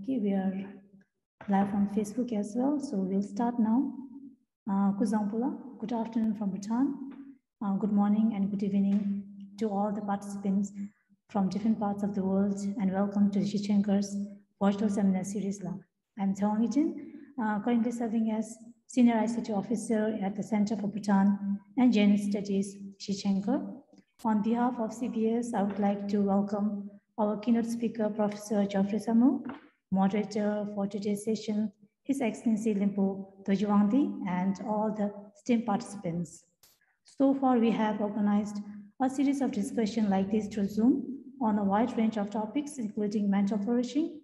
Okay, we are live on Facebook as well, so we'll start now. Kuzampula, good afternoon from Bhutan. Good morning and good evening to all the participants from different parts of the world, and welcome to Shichenker's virtual seminar series. I'm Thongijin, currently serving as Senior ICT Officer at the Center for Bhutan and Jain Studies, Shichenker. On behalf of CBS, I would like to welcome our keynote speaker, Professor.Geoffrey Samuel, moderator for today's session, His Excellency Lyonpo Dorji Wangdi, and all the STEM participants. So far, we have organized a series of discussions like this through Zoom on a wide range of topics, including mental flourishing,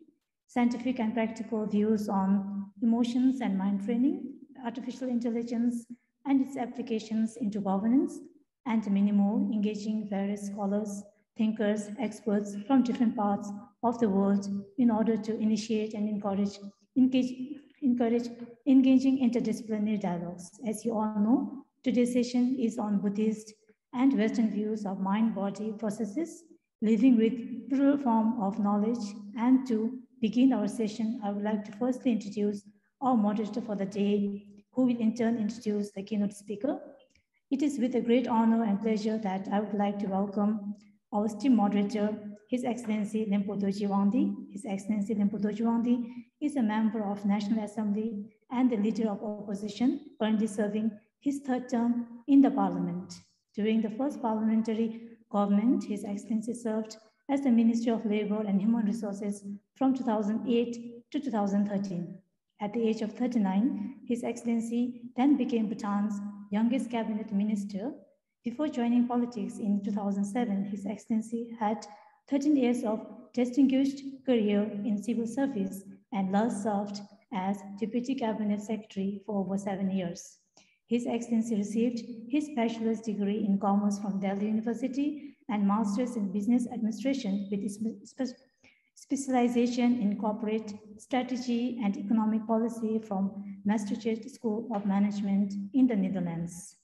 scientific and practical views on emotions and mind training, artificial intelligence and its applications into governance, and many more, engaging various scholars, thinkers, experts from different parts of the world in order to initiate and encourage engaging interdisciplinary dialogues. As you all know, today's session is on Buddhist and Western views of mind-body processes, living with plural form of knowledge. And to begin our session, I would like to firstly introduce our moderator for the day, who will in turn introduce the keynote speaker. It is with a great honor and pleasure that I would like to welcome our esteemed moderator, His Excellency Lyonpo Dorji Wangdi. His Excellency Lyonpo Dorji Wangdi is a member of National Assembly and the leader of opposition, currently serving his third term in the parliament. During the first parliamentary government, His Excellency served as the Ministry of Labor and Human Resources from 2008 to 2013. At the age of 39, His Excellency then became Bhutan's youngest cabinet minister. Before joining politics in 2007, His Excellency had 13 years of distinguished career in civil service and last served as Deputy Cabinet Secretary for over 7 years. His Excellency received his bachelor's degree in commerce from Delhi University and master's in business administration with specialization in corporate strategy and economic policy from Maastricht School of Management in the Netherlands.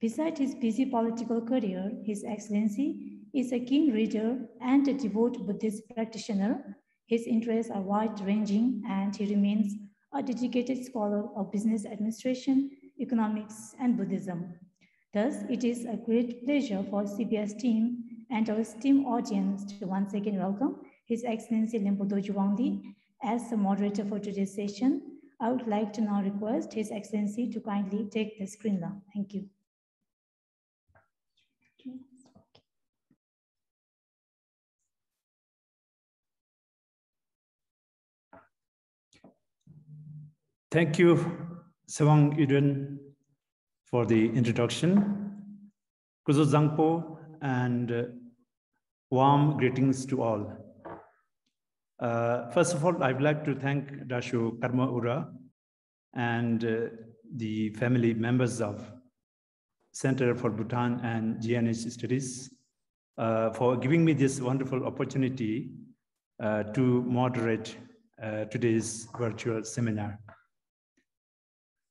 Besides his busy political career, His Excellency is a keen reader and a devout Buddhist practitioner. His interests are wide-ranging, and he remains a dedicated scholar of business administration, economics, and Buddhism. Thus, it is a great pleasure for CBS team and our esteemed audience to once again welcome His Excellency Lyonpo Dorji Wangdi as the moderator for today's session. I would like to now request His Excellency to kindly take the screen now. Thank you. Thank you, Sewang Yudun, for the introduction. Kuzo Zangpo, and warm greetings to all. First of all, I'd like to thank Dashu Karma Ura and the family members of Center for Bhutan and GNH Studies for giving me this wonderful opportunity to moderate today's virtual seminar.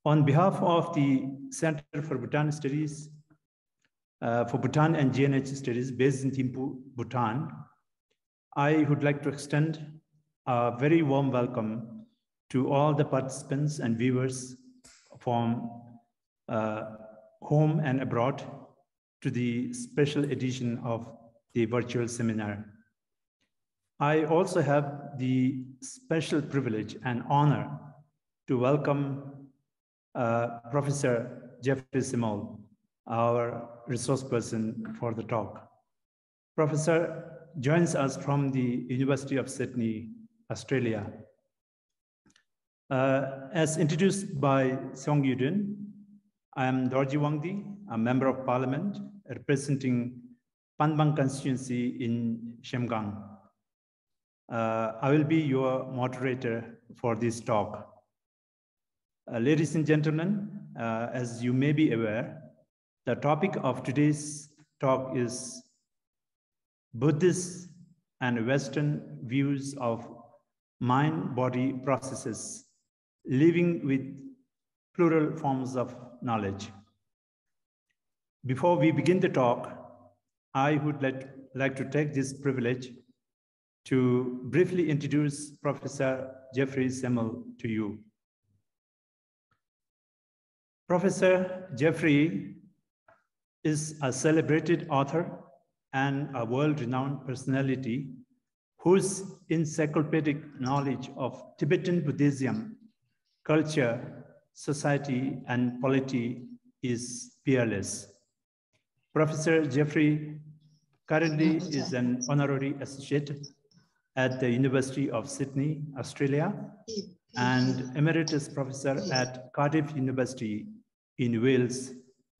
On behalf of the Center for Bhutan Studies, for Bhutan and GNH Studies based in Thimphu, Bhutan, I would like to extend a very warm welcome to all the participants and viewers from home and abroad to the special edition of the virtual seminar. I also have the special privilege and honor to welcome Professor.Geoffrey Samuel, our resource person for the talk. Professor joins us from the University of Sydney, Australia. As introduced by Song Yudun, I am Dorji Wangdi, a member of parliament representing Panbang constituency in Shemgang. I will be your moderator for this talk. Ladies and gentlemen, as you may be aware, the topic of today's talk is Buddhist and Western views of mind-body processes, living with plural forms of knowledge. Before we begin the talk, I would like to take this privilege to briefly introduce Professor Geoffrey Samuel to you. Professor Geoffrey is a celebrated author and a world-renowned personality whose encyclopedic knowledge of Tibetan Buddhism, culture, society, and polity is peerless. Professor Geoffrey currently is an honorary associate at the University of Sydney, Australia, and emeritus professor at Cardiff University in Wales,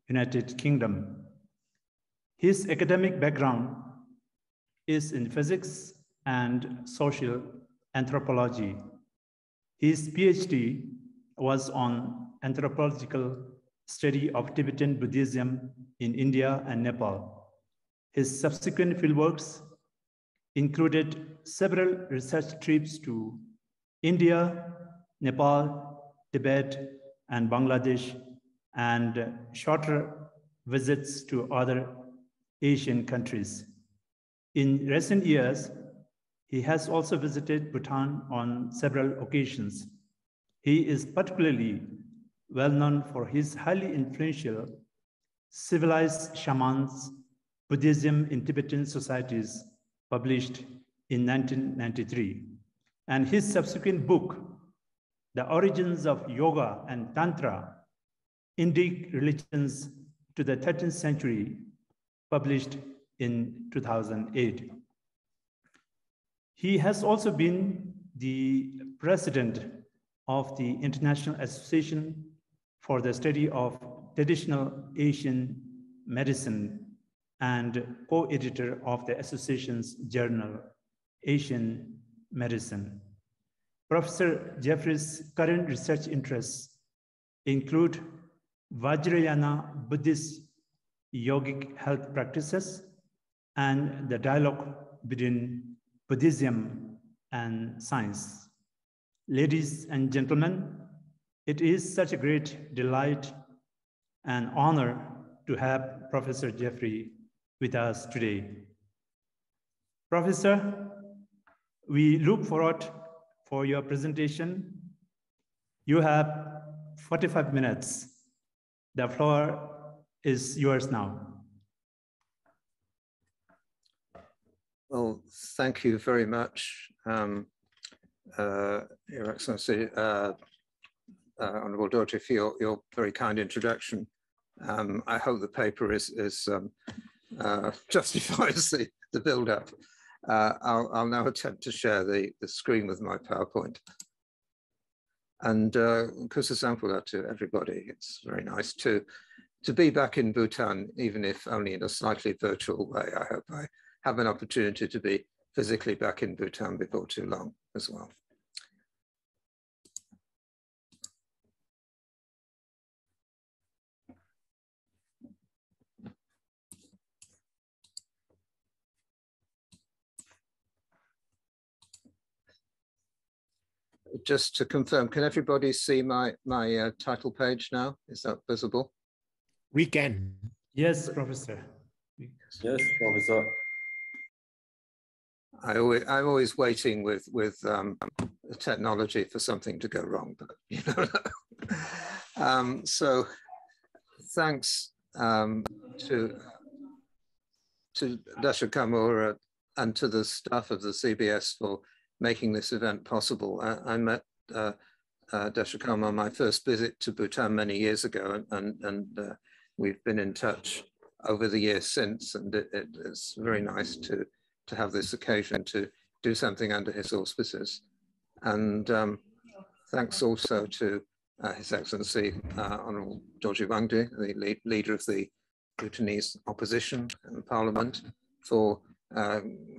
United Kingdom. His academic background is in physics and social anthropology. His PhD was on anthropological study of Tibetan Buddhism in India and Nepal. His subsequent fieldworks included several research trips to India, Nepal, Tibet, and Bangladesh, and shorter visits to other Asian countries. In recent years, he has also visited Bhutan on several occasions. He is particularly well known for his highly influential Civilized Shamans, Buddhism in Tibetan Societies, published in 1993, and his subsequent book, The Origins of Yoga and Tantra, Indic Religions to the 13th Century, published in 2008. He has also been the president of the International Association for the Study of Traditional Asian Medicine and co-editor of the association's journal, Asian Medicine. Professor Geoffrey's current research interests include Vajrayana Buddhist yogic health practices and the dialogue between Buddhism and science. Ladies and gentlemen, it is such a great delight and honor to have Professor Geoffrey with us today. Professor, we look forward for your presentation. You have 45 minutes. The floor is yours now. Well, thank you very much, Your Excellency, Honourable Dorji, for your very kind introduction. I hope the paper justifies the build-up. I'll now attempt to share the screen with my PowerPoint. And Kusasampula to everybody. It's very nice to be back in Bhutan, even if only in a slightly virtual way. I hope I have an opportunity to be physically back in Bhutan before too long as well. Just to confirm, can everybody see my title page now? Is that visible? We can. Yes, Professor. Yes, Professor. I'm always waiting with technology for something to go wrong, but you know. So thanks to Dasha Kamura and to the staff of the CBS for making this event possible. I met Dasha Kamura on my first visit to Bhutan many years ago, and we've been in touch over the years since, and it's very nice to have this occasion to do something under his auspices. And thanks also to His Excellency Honourable Dorji Wangdi, the leader of the Bhutanese opposition in Parliament, for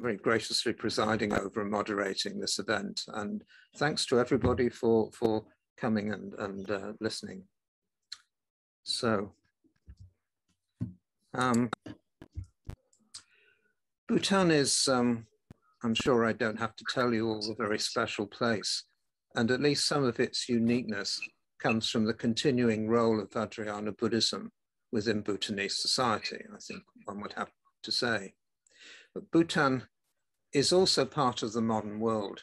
very graciously presiding over and moderating this event. And thanks to everybody for coming and listening. So, Bhutan is, I'm sure I don't have to tell you all, a very special place. And at least some of its uniqueness comes from the continuing role of Vajrayana Buddhism within Bhutanese society, I think one would have to say. But Bhutan is also part of the modern world.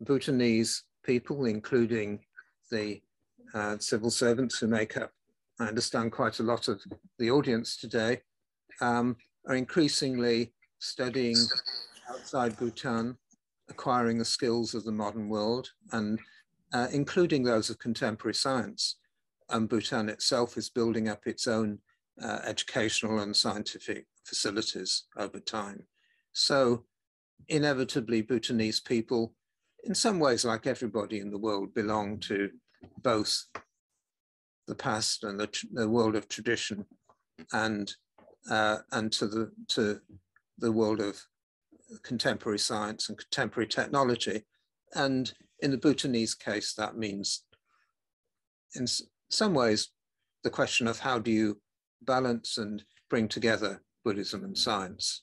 Bhutanese people, including the civil servants who make up, I understand, quite a lot of the audience today, are increasingly studying outside Bhutan, acquiring the skills of the modern world, and including those of contemporary science. And Bhutan itself is building up its own educational and scientific facilities over time. So inevitably, Bhutanese people, in some ways, like everybody in the world, belong to both the past and the world of tradition, and to the world of contemporary science and contemporary technology. And in the Bhutanese case, that means, in some ways, the question of how do you balance and bring together Buddhism and science.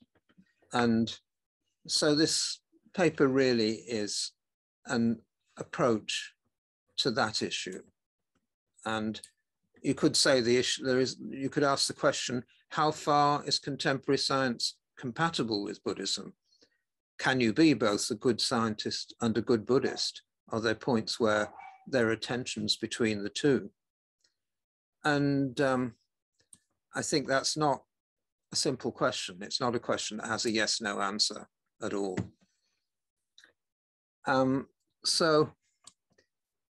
And so this paper really is an approach to that issue. And you could say the issue, you could ask the question, how far is contemporary science compatible with Buddhism? Can you be both a good scientist and a good Buddhist? Are there points where there are tensions between the two? And I think that's not a simple question. It's not a question that has a yes/no answer at all. So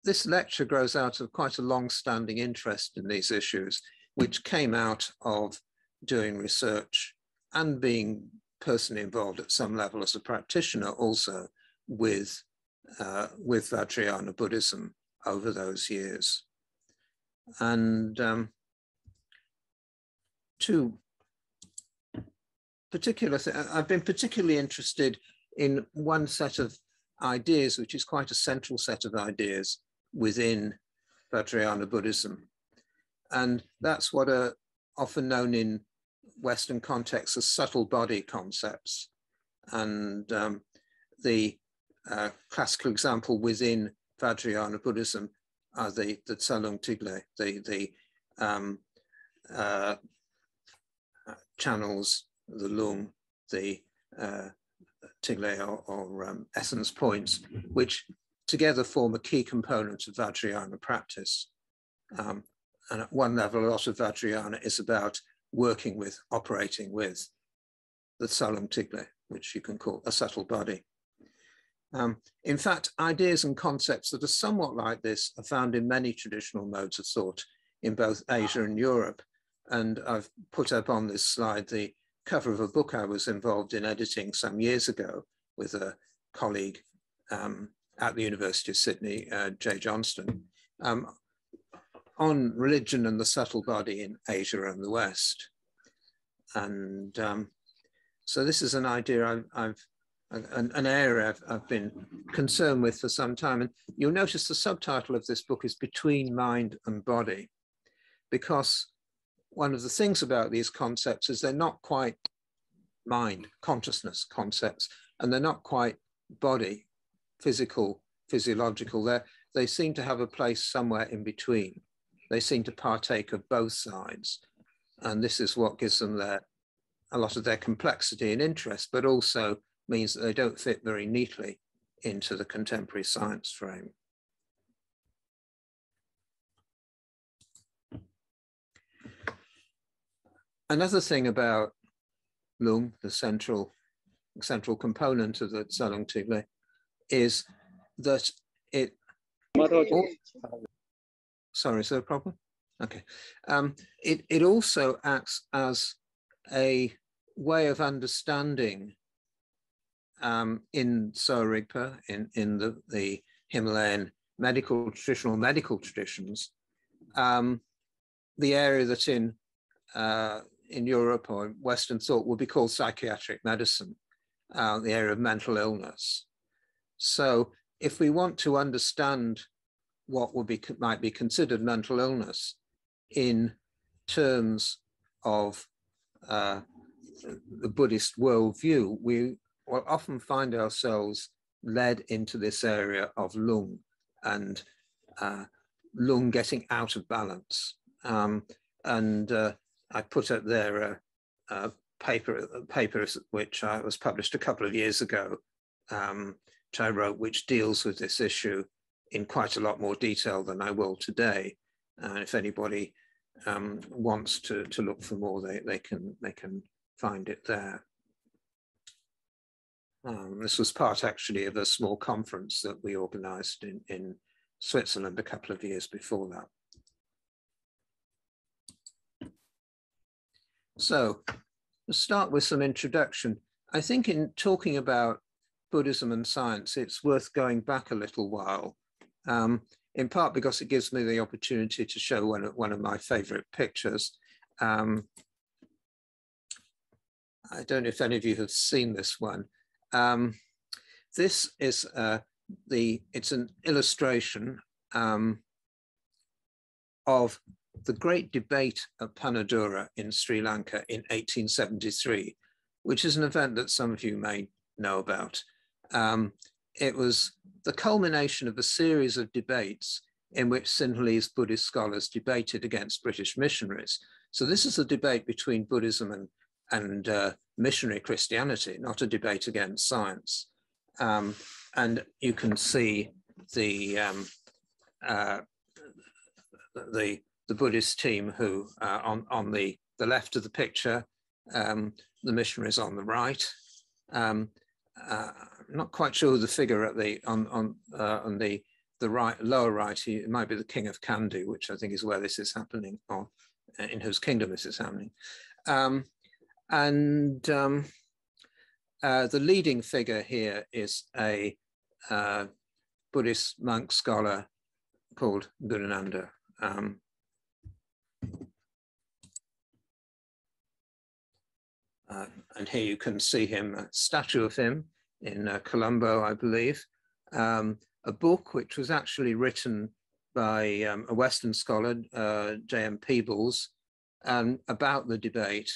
this lecture grows out of quite a long-standing interest in these issues, which came out of doing research and being personally involved at some level as a practitioner also with Vajrayana Buddhism over those years. And two particular things, I've been particularly interested in one set of ideas, which is quite a central set of ideas within Vajrayana Buddhism. And that's what are often known in Western contexts as subtle body concepts. And the classical example within Vajrayana Buddhism are the Tsalung Tigle, the channels, the lung, the Tigle or essence points, which together form a key component of Vajrayana practice. And at one level, a lot of Vajrayana is about working with, operating with the Tsalung Tigle, which you can call a subtle body. In fact, ideas and concepts that are somewhat like this are found in many traditional modes of thought in both Asia and Europe. And I've put up on this slide the cover of a book I was involved in editing some years ago with a colleague at the University of Sydney, Jay Johnston, on religion and the subtle body in Asia and the West. And so this is an idea an area I've been concerned with for some time. And you'll notice the subtitle of this book is Between Mind and Body, because one of the things about these concepts is they're not quite mind, consciousness concepts, and they're not quite body, physical, physiological. They seem to have a place somewhere in between. They seem to partake of both sides. And this is what gives them a lot of their complexity and interest, but also means that they don't fit very neatly into the contemporary science frame. Another thing about lung, the central component of the Tsalung Tigle, is that it... Sorry, is there a problem? Okay. It also acts as a way of understanding in Sowa Rigpa, in the Himalayan traditional medical traditions, the area that in Europe or Western thought would be called psychiatric medicine, the area of mental illness. So if we want to understand what might be considered mental illness in terms of the Buddhist worldview, we will often find ourselves led into this area of lung and lung getting out of balance. I put up there a paper which was published a couple of years ago, which I wrote, which deals with this issue in quite a lot more detail than I will today. If anybody wants to look for more, they can find it there. This was part actually of a small conference that we organized in Switzerland a couple of years before that. So to start with some introduction, I think in talking about Buddhism and science, it's worth going back a little while, in part because it gives me the opportunity to show one of my favorite pictures. I don't know if any of you have seen this one. This is it's an illustration of the great debate at Panadura in Sri Lanka in 1873, which is an event that some of you may know about. It was the culmination of a series of debates in which Sinhalese Buddhist scholars debated against British missionaries. So this is a debate between Buddhism and missionary Christianity, not a debate against science. And you can see the Buddhist team who on the left of the picture, the missionaries on the right. I'm not quite sure who the figure at on the right, lower right. It might be the King of Kandy, which I think is where this is happening, or in whose kingdom this is happening. The leading figure here is a Buddhist monk scholar called Gurunanda. And here you can see him, a statue of him in Colombo, I believe. A book which was actually written by a Western scholar, J.M. Peebles, about the debate.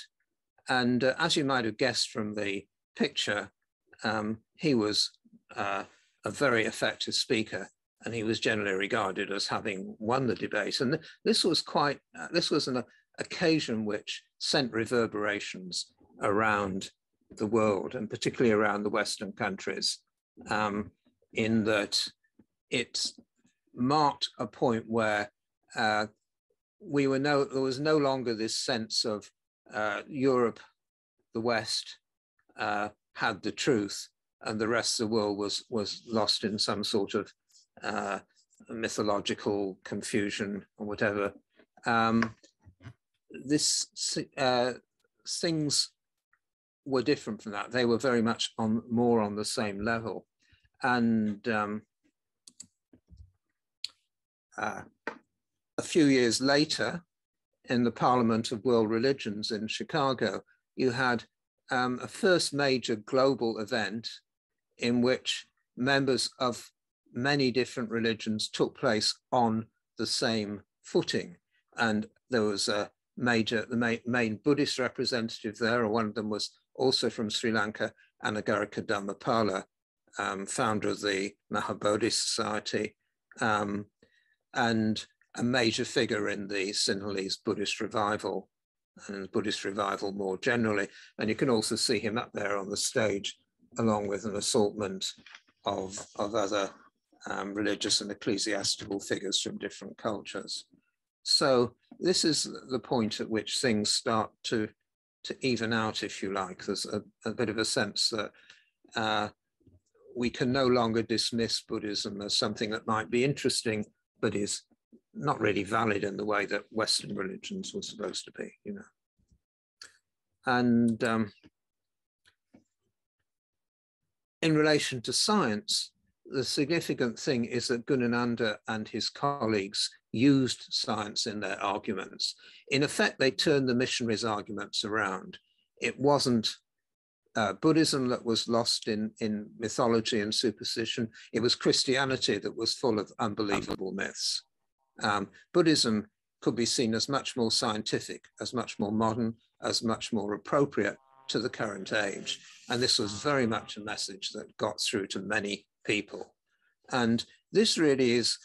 And as you might have guessed from the picture, he was a very effective speaker, and he was generally regarded as having won the debate. And this was an occasion which sent reverberations around the world, and particularly around the Western countries, in that it marked a point where there was no longer this sense of Europe, the West, had the truth, and the rest of the world was lost in some sort of mythological confusion or whatever. Things were different from that. They were very much more on the same level. And a few years later, in the Parliament of World Religions in Chicago, you had a first major global event in which members of many different religions took place on the same footing. And there was the main Buddhist representative there, or one of them was also from Sri Lanka, Anagarika Dhammapala, founder of the Mahabodhi Society, and a major figure in the Sinhalese Buddhist revival and Buddhist revival more generally. And you can also see him up there on the stage, along with an assortment of other religious and ecclesiastical figures from different cultures. So this is the point at which things start to even out, if you like. There's a bit of a sense that we can no longer dismiss Buddhism as something that might be interesting, but is not really valid in the way that Western religions were supposed to be, you know. And in relation to science, the significant thing is that Gurunanda and his colleagues used science in their arguments. In effect, they turned the missionaries' arguments around. It wasn't Buddhism that was lost in mythology and superstition. It was Christianity that was full of unbelievable myths. Buddhism could be seen as much more scientific, as much more modern, as much more appropriate to the current age. And this was very much a message that got through to many people. And this really is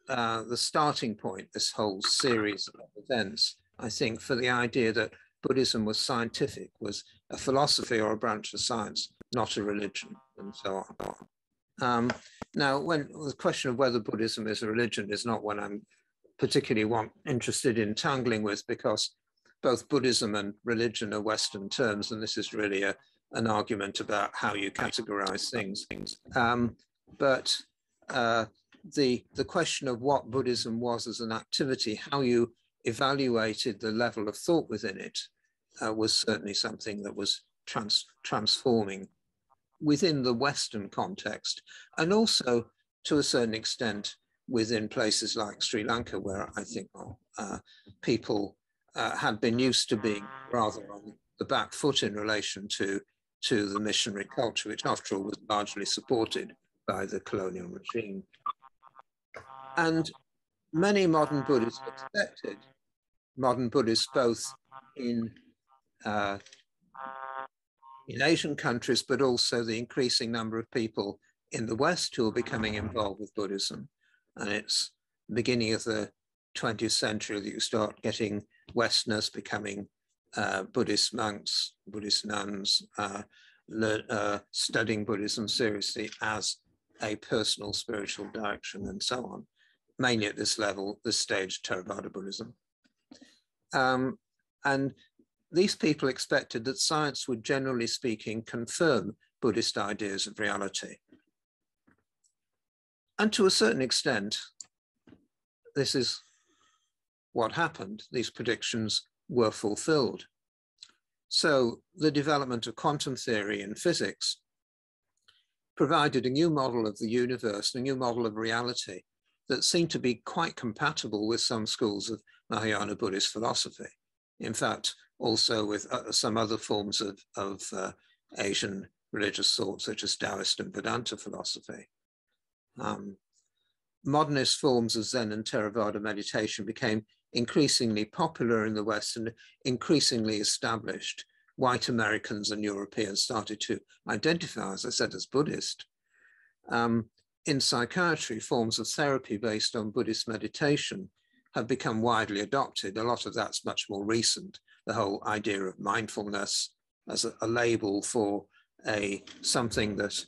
the starting point, this whole series of events, I think, for the idea that Buddhism was scientific, was a philosophy or a branch of science, not a religion, and so on. Now, when the question of whether Buddhism is a religion is not one I'm particularly interested in tangling with, because both Buddhism and religion are Western terms, and this is really an argument about how you categorize things. But the question of what Buddhism was as an activity, how you evaluated the level of thought within it, was certainly something that was transforming within the Western context, and also to a certain extent within places like Sri Lanka, where I think people had been used to being rather on the back foot in relation to the missionary culture, which after all was largely supported by the colonial regime. And many modern Buddhists expected, modern Buddhists both in Asian countries, but also the increasing number of people in the West who are becoming involved with Buddhism. And it's the beginning of the 20th century that you start getting Westerners becoming Buddhist monks, Buddhist nuns, studying Buddhism seriously as a personal spiritual direction and so on, mainly at this level, this stage, Theravada Buddhism. And these people expected that science would, generally speaking, confirm Buddhist ideas of reality. And to a certain extent, this is what happened. These predictions were fulfilled. So the development of quantum theory in physics provided a new model of the universe, a new model of reality that seemed to be quite compatible with some schools of Mahayana Buddhist philosophy. In fact, also with some other forms of Asian religious thought, such as Taoist and Vedanta philosophy. Modernist forms of Zen and Theravada meditation became increasingly popular in the West and increasingly established. White Americans and Europeans started to identify, as I said, as Buddhist. In psychiatry, forms of therapy based on Buddhist meditation have become widely adopted. A lot of that's much more recent. The whole idea of mindfulness as a label for something that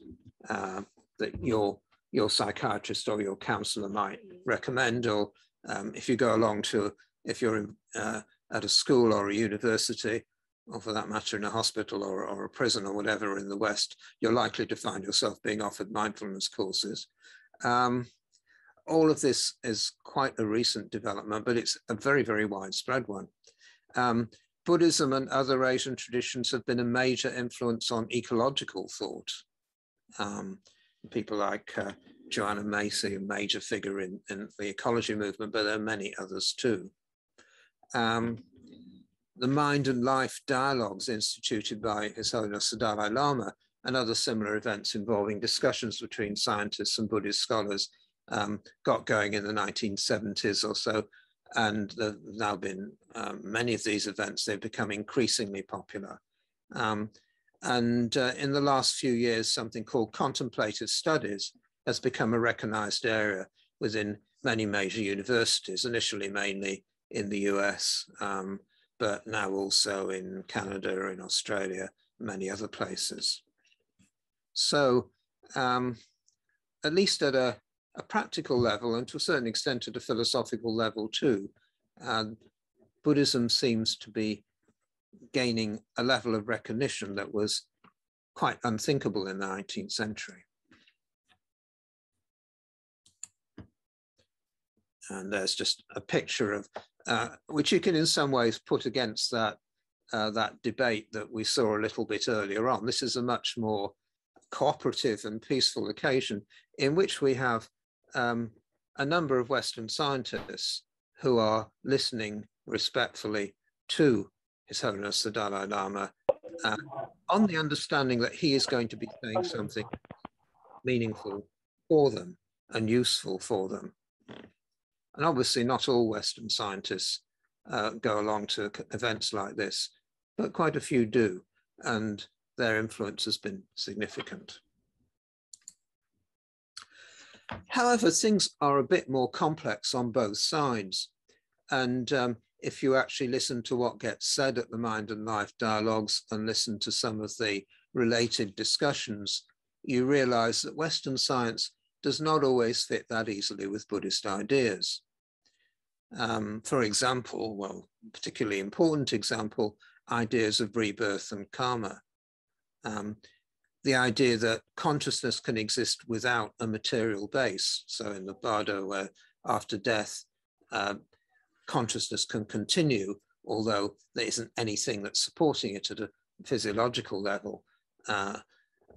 your psychiatrist or your counselor might recommend, or if you go along to, if you're at a school or a university, or for that matter in a hospital or a prison or whatever in the West, you're likely to find yourself being offered mindfulness courses. All of this is quite a recent development, but it's a very, very widespread one. Buddhism and other Asian traditions have been a major influence on ecological thought. People like Joanna Macy, a major figure in the ecology movement, but there are many others too. The Mind and Life dialogues instituted by His Holiness the Dalai Lama and other similar events involving discussions between scientists and Buddhist scholars got going in the 1970s or so, and there have now been many of these events. They've become increasingly popular. And in the last few years, something called contemplative studies has become a recognized area within many major universities, initially mainly in the US, but now also in Canada, in Australia, many other places. So at least at a practical level, and to a certain extent at a philosophical level too, Buddhism seems to be gaining a level of recognition that was quite unthinkable in the 19th century. And there's just a picture of, which you can in some ways put against that debate that we saw a little bit earlier on. This is a much more cooperative and peaceful occasion in which we have a number of Western scientists who are listening respectfully to His Holiness the Dalai Lama on the understanding that he is going to be saying something meaningful for them and useful for them. And obviously not all Western scientists go along to events like this, but quite a few do, and their influence has been significant. However, things are a bit more complex on both sides. And if you actually listen to what gets said at the Mind and Life dialogues and listen to some of the related discussions, you realize that Western science does not always fit that easily with Buddhist ideas. For example, well, particularly important example, ideas of rebirth and karma. The idea that consciousness can exist without a material base. So in the Bardo, where after death, consciousness can continue, although there isn't anything that's supporting it at a physiological level.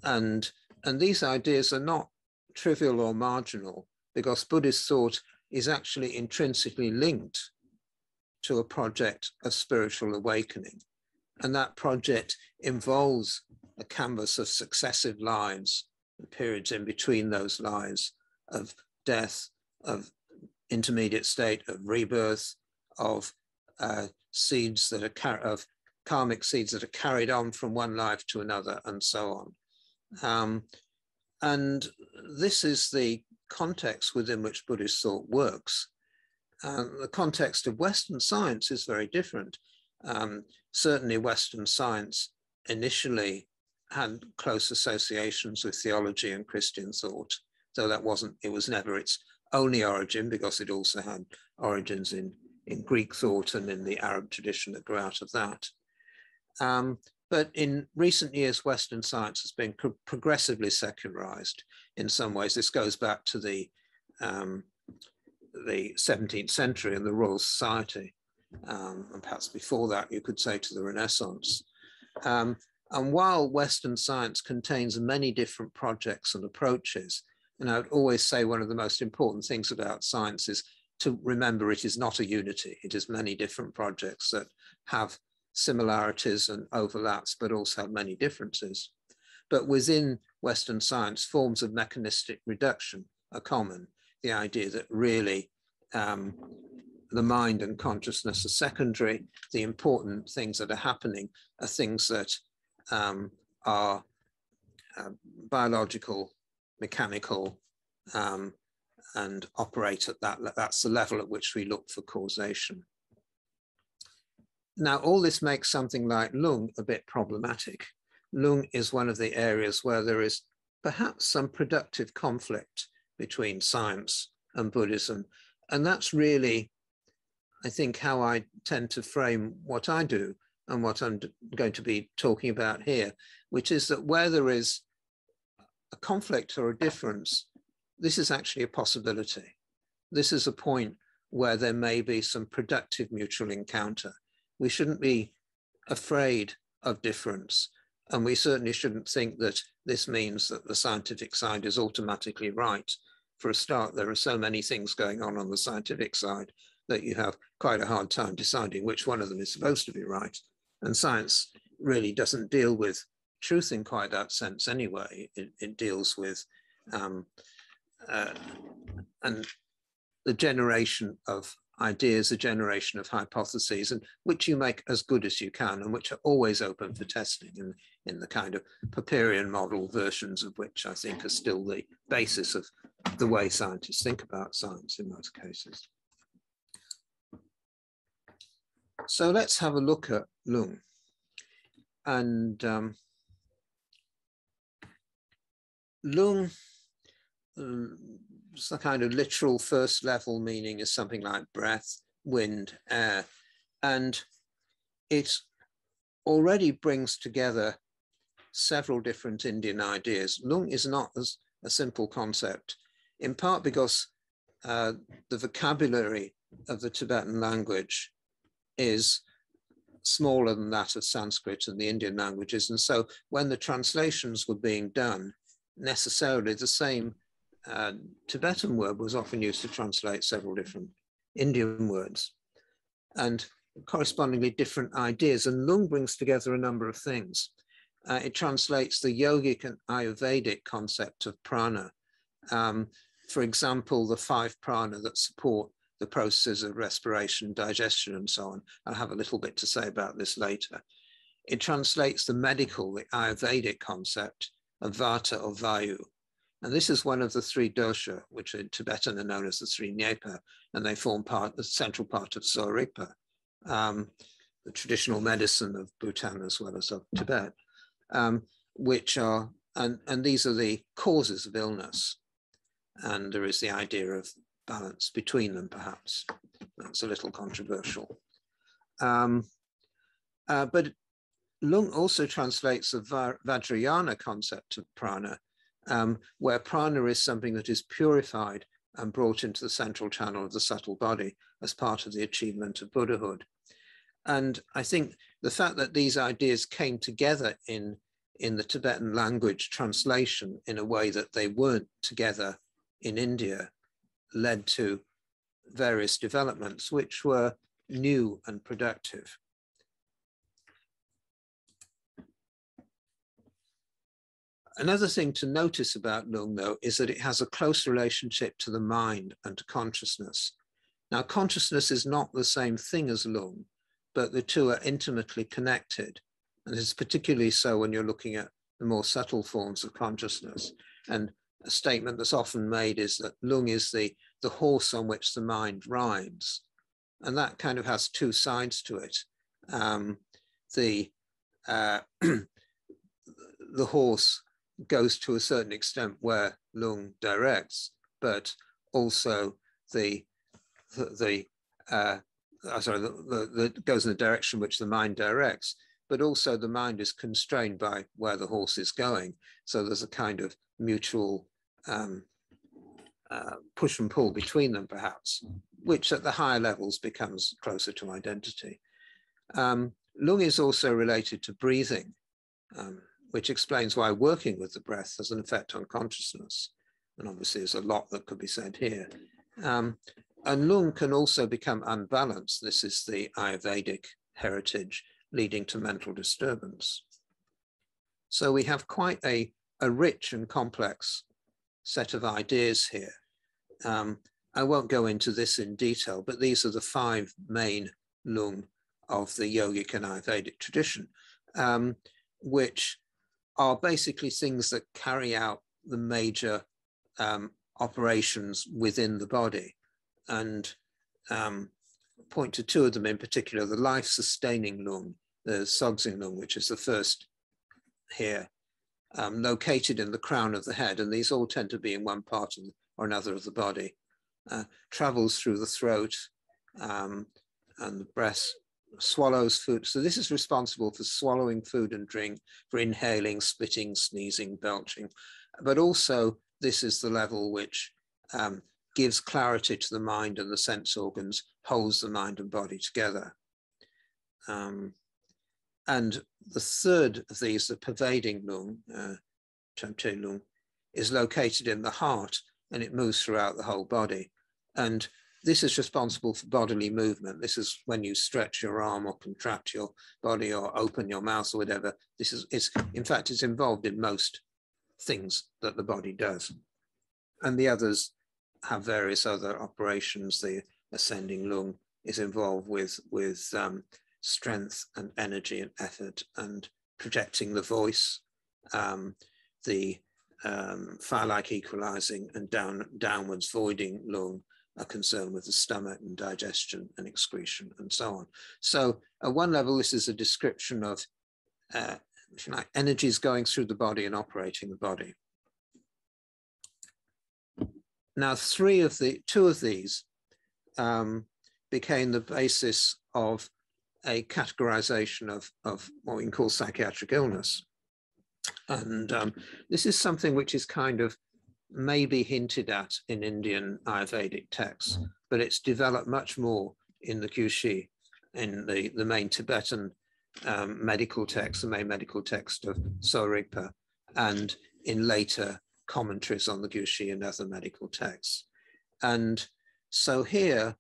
And these ideas are not trivial or marginal, because Buddhist thought is actually intrinsically linked to a project of spiritual awakening. And that project involves a canvas of successive lives, and periods in between those lives, of death, of intermediate state, of rebirth, of seeds that are of karmic seeds that are carried on from one life to another, and so on. And this is the context within which Buddhist thought works. The context of Western science is very different. Certainly Western science initially had close associations with theology and Christian thought, though it was never its only origin, because it also had origins in Greek thought and in the Arab tradition that grew out of that. But in recent years, Western science has been progressively secularized in some ways. This goes back to the 17th century and the Royal Society, and perhaps before that, you could say to the Renaissance. And while Western science contains many different projects and approaches, and I would always say one of the most important things about science is to remember it is not a unity. It is many different projects that have similarities and overlaps, but also have many differences. But within Western science, forms of mechanistic reduction are common. The idea that really the mind and consciousness are secondary. The important things that are happening are things that are biological, mechanical, and operate at that's the level at which we look for causation. Now, all this makes something like Lung a bit problematic. Lung is one of the areas where there is perhaps some productive conflict between science and Buddhism. And that's really, I think, how I tend to frame what I do and what I'm going to be talking about here, which is that where there is a conflict or a difference, this is actually a possibility. This is a point where there may be some productive mutual encounter. We shouldn't be afraid of difference. And we certainly shouldn't think that this means that the scientific side is automatically right. For a start, there are so many things going on the scientific side that you have quite a hard time deciding which one of them is supposed to be right. And science really doesn't deal with truth in quite that sense anyway. It deals with and the generation of ideas, a generation of hypotheses, and which you make as good as you can, and which are always open for testing in the kind of Popperian model versions of which I think are still the basis of the way scientists think about science in most cases. So let's have a look at Lung. And Lung, the kind of literal first level meaning is something like breath, wind, air, and it already brings together several different Indian ideas. Lung is not as a simple concept, in part because the vocabulary of the Tibetan language is smaller than that of Sanskrit and the Indian languages. And so when the translations were being done, necessarily the same Tibetan word was often used to translate several different Indian words, and correspondingly different ideas. And Lung brings together a number of things. It translates the yogic and Ayurvedic concept of prana. For example, the 5 prana that support the processes of respiration, digestion, and so on. I'll have a little bit to say about this later. It translates the medical, the Ayurvedic concept of vata or vayu. And this is one of the 3 dosha, which in Tibetan are known as the 3 nyepa, and they form the central part of Soripa. the traditional medicine of Bhutan as well as of Tibet, which are, and these are the causes of illness. And there is the idea of balance between them, perhaps. That's a little controversial. But Lung also translates the Vajrayana concept of prana, where prana is something that is purified and brought into the central channel of the subtle body as part of the achievement of Buddhahood. And I think the fact that these ideas came together in the Tibetan language translation in a way that they weren't together in India led to various developments which were new and productive. Another thing to notice about Lung, though, is that it has a close relationship to the mind and to consciousness. Now, consciousness is not the same thing as Lung, but the two are intimately connected. And it's particularly so when you're looking at the more subtle forms of consciousness. And a statement that's often made is that Lung is the horse on which the mind rides. And that kind of has two sides to it. The horse goes to a certain extent where Lung directs, but also goes in the direction which the mind directs, but also the mind is constrained by where the horse is going. So there's a kind of mutual push and pull between them, perhaps, which at the higher levels becomes closer to identity. Lung is also related to breathing, which explains why working with the breath has an effect on consciousness. And obviously there's a lot that could be said here. And Lung can also become unbalanced. This is the Ayurvedic heritage leading to mental disturbance. So we have quite a rich and complex set of ideas here. I won't go into this in detail, but these are the 5 main Lung of the yogic and Ayurvedic tradition, which are basically things that carry out the major operations within the body. And point to 2 of them in particular, the life-sustaining Lung, the Sogsing Lung, which is the first here, located in the crown of the head, and these all tend to be in one part or another of the body, travels through the throat and the breast, swallows food. So this is responsible for swallowing food and drink, for inhaling, spitting, sneezing, belching, but also this is the level which gives clarity to the mind and the sense organs, holds the mind and body together. And the third of these, the pervading Lung, Chamche Lung, is located in the heart and it moves throughout the whole body. And this is responsible for bodily movement. This is when you stretch your arm or contract your body or open your mouth or whatever. In fact, it's involved in most things that the body does. And the others have various other operations. The ascending Lung is involved with strength and energy and effort and projecting the voice. The fire-like equalizing and downwards voiding Lung are concerned with the stomach and digestion and excretion and so on. So at one level, this is a description of if you like, energies going through the body and operating the body. Now, two of these became the basis of a categorization of what we can call psychiatric illness. And this is something which is kind of maybe hinted at in Indian Ayurvedic texts, but it's developed much more in the Gyushi, in the main Tibetan medical text, the main medical text of Sorigpa, and in later commentaries on the Gyushi and other medical texts. And so here,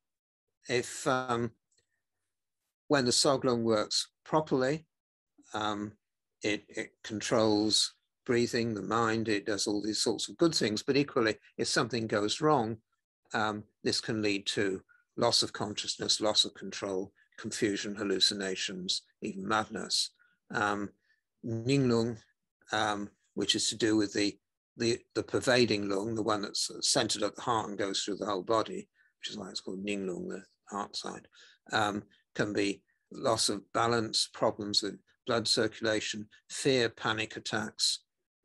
if when the Soglung works properly, it controls breathing, the mind, it does all these sorts of good things, but equally, if something goes wrong, this can lead to loss of consciousness, loss of control, confusion, hallucinations, even madness. Ninglung, which is to do with the pervading lung, the one that's centered at the heart and goes through the whole body, which is why it's called Ninglung, the heart side. can be loss of balance, problems with blood circulation, fear, panic attacks.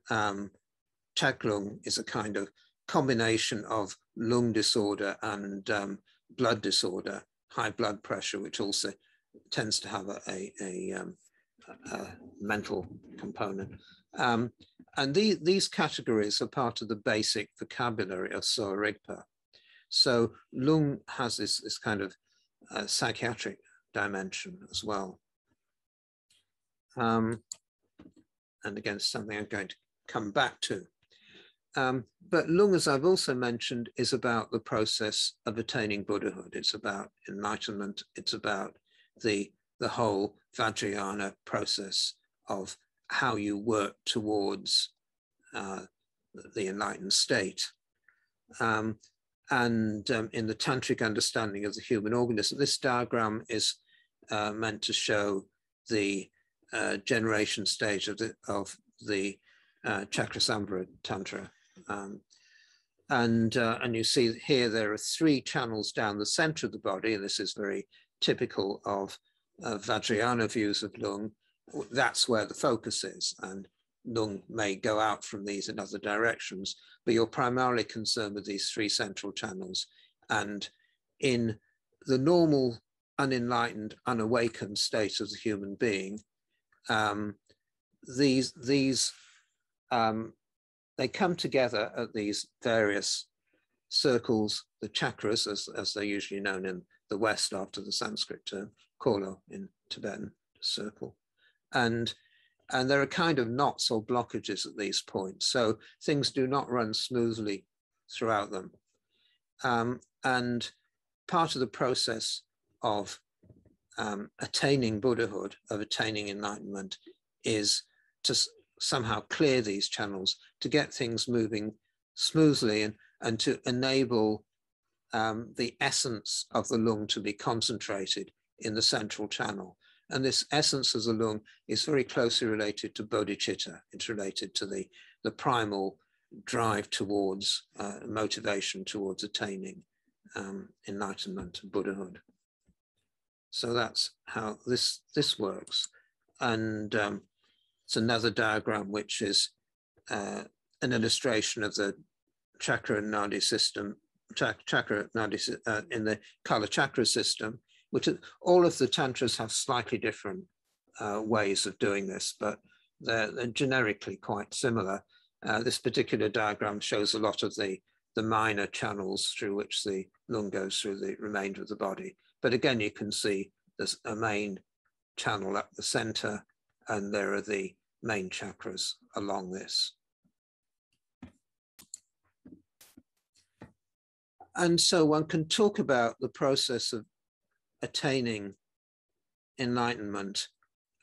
Chaklung is a kind of combination of lung disorder and blood disorder, high blood pressure, which also tends to have a mental component. And these categories are part of the basic vocabulary of Sowa Rigpa. So lung has this kind of psychiatric dimension as well. And again, something I'm going to come back to. But lung, as I've also mentioned, is about the process of attaining Buddhahood. It's about enlightenment. It's about the whole Vajrayana process of how you work towards the enlightened state. And in the tantric understanding of the human organism, this diagram is meant to show the generation stage of the Chakrasambhara Tantra. And you see here there are 3 channels down the center of the body, and this is very typical of Vajrayana views of lung. That's where the focus is, and lung may go out from these in other directions, but you're primarily concerned with these 3 central channels. And in the normal, unenlightened, unawakened state of the human being, they come together at these various circles, the chakras, as they're usually known in the West after the Sanskrit term, kolo in Tibetan, circle. And there are kind of knots or blockages at these points. So things do not run smoothly throughout them. And part of the process of attaining Buddhahood, of attaining enlightenment, is to somehow clear these channels, to get things moving smoothly and to enable the essence of the lung to be concentrated in the central channel. And this essence of the lung is very closely related to bodhicitta. It's related to the primal drive towards motivation towards attaining enlightenment and Buddhahood. So that's how this works. And it's another diagram which is an illustration of the chakra and nadi system, chakra nadi in the Kala chakra system, which all of the tantras have slightly different ways of doing this, but they're generically quite similar. This particular diagram shows a lot of the minor channels through which the lung goes through the remainder of the body. But again, you can see there's a main channel at the center, and there are the main chakras along this. And so one can talk about the process of attaining enlightenment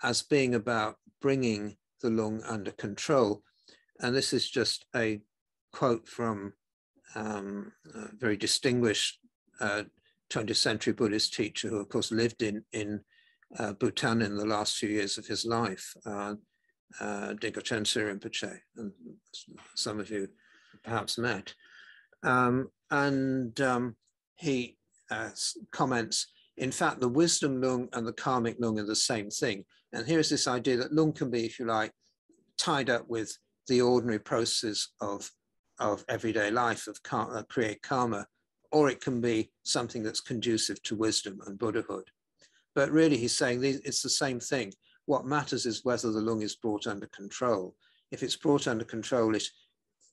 as being about bringing the lung under control. And this is just a quote from a very distinguished 20th century Buddhist teacher who, of course, lived in Bhutan in the last few years of his life, Degocen Rinpoche, and some of you perhaps met. He comments, in fact, the wisdom lung and the karmic lung are the same thing. And here's this idea that lung can be, if you like, tied up with the ordinary process of everyday life, of create karma, or it can be something that's conducive to wisdom and Buddhahood. But really, he's saying it's the same thing. What matters is whether the lung is brought under control. If it's brought under control, it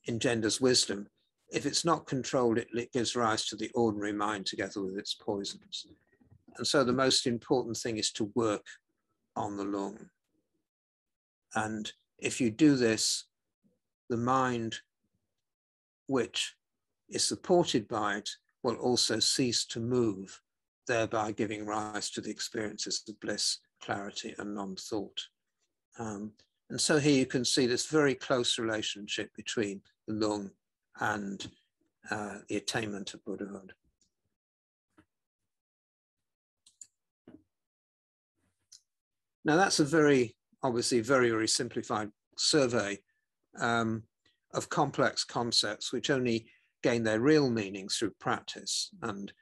engenders wisdom. If it's not controlled, it gives rise to the ordinary mind together with its poisons. And so the most important thing is to work on the lung. And if you do this, the mind, which is supported by it, will also cease to move, thereby giving rise to the experiences of bliss, clarity, and non-thought. And so here you can see this very close relationship between the lung and the attainment of Buddhahood. Now that's a very, obviously very, very simplified survey of complex concepts which only gain their real meaning through practice. And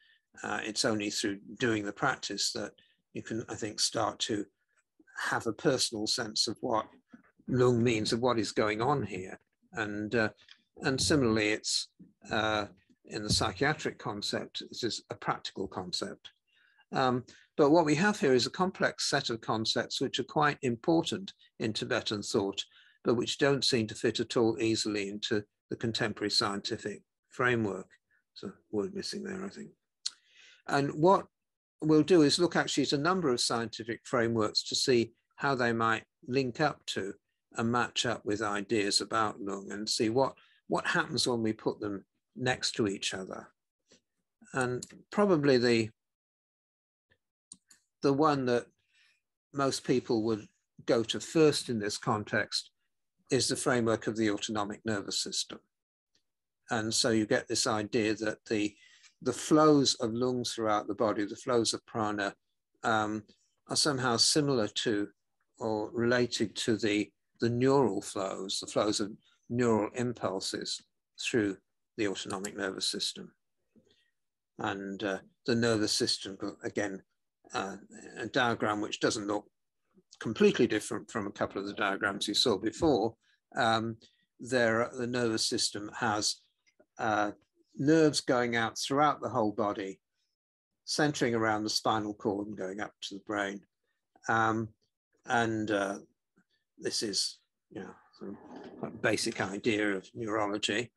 it's only through doing the practice that you can, I think, start to have a personal sense of what lung means, of what is going on here. And similarly, it's in the psychiatric concept, this is a practical concept. But what we have here is a complex set of concepts which are quite important in Tibetan thought, but which don't seem to fit at all easily into the contemporary scientific framework. So a word missing there, I think. And what we'll do is look actually at a number of scientific frameworks to see how they might link up to and match up with ideas about lung, and see what happens when we put them next to each other. And probably the one that most people would go to first in this context is the framework of the autonomic nervous system. And so you get this idea that the flows of lungs throughout the body, the flows of prana, are somehow similar to or related to the neural flows, the flows of neural impulses through the autonomic nervous system. And the nervous system, again, a diagram which doesn't look completely different from a couple of the diagrams you saw before. The nervous system has nerves going out throughout the whole body, centering around the spinal cord and going up to the brain. This is, you know, sort of a basic idea of neurology.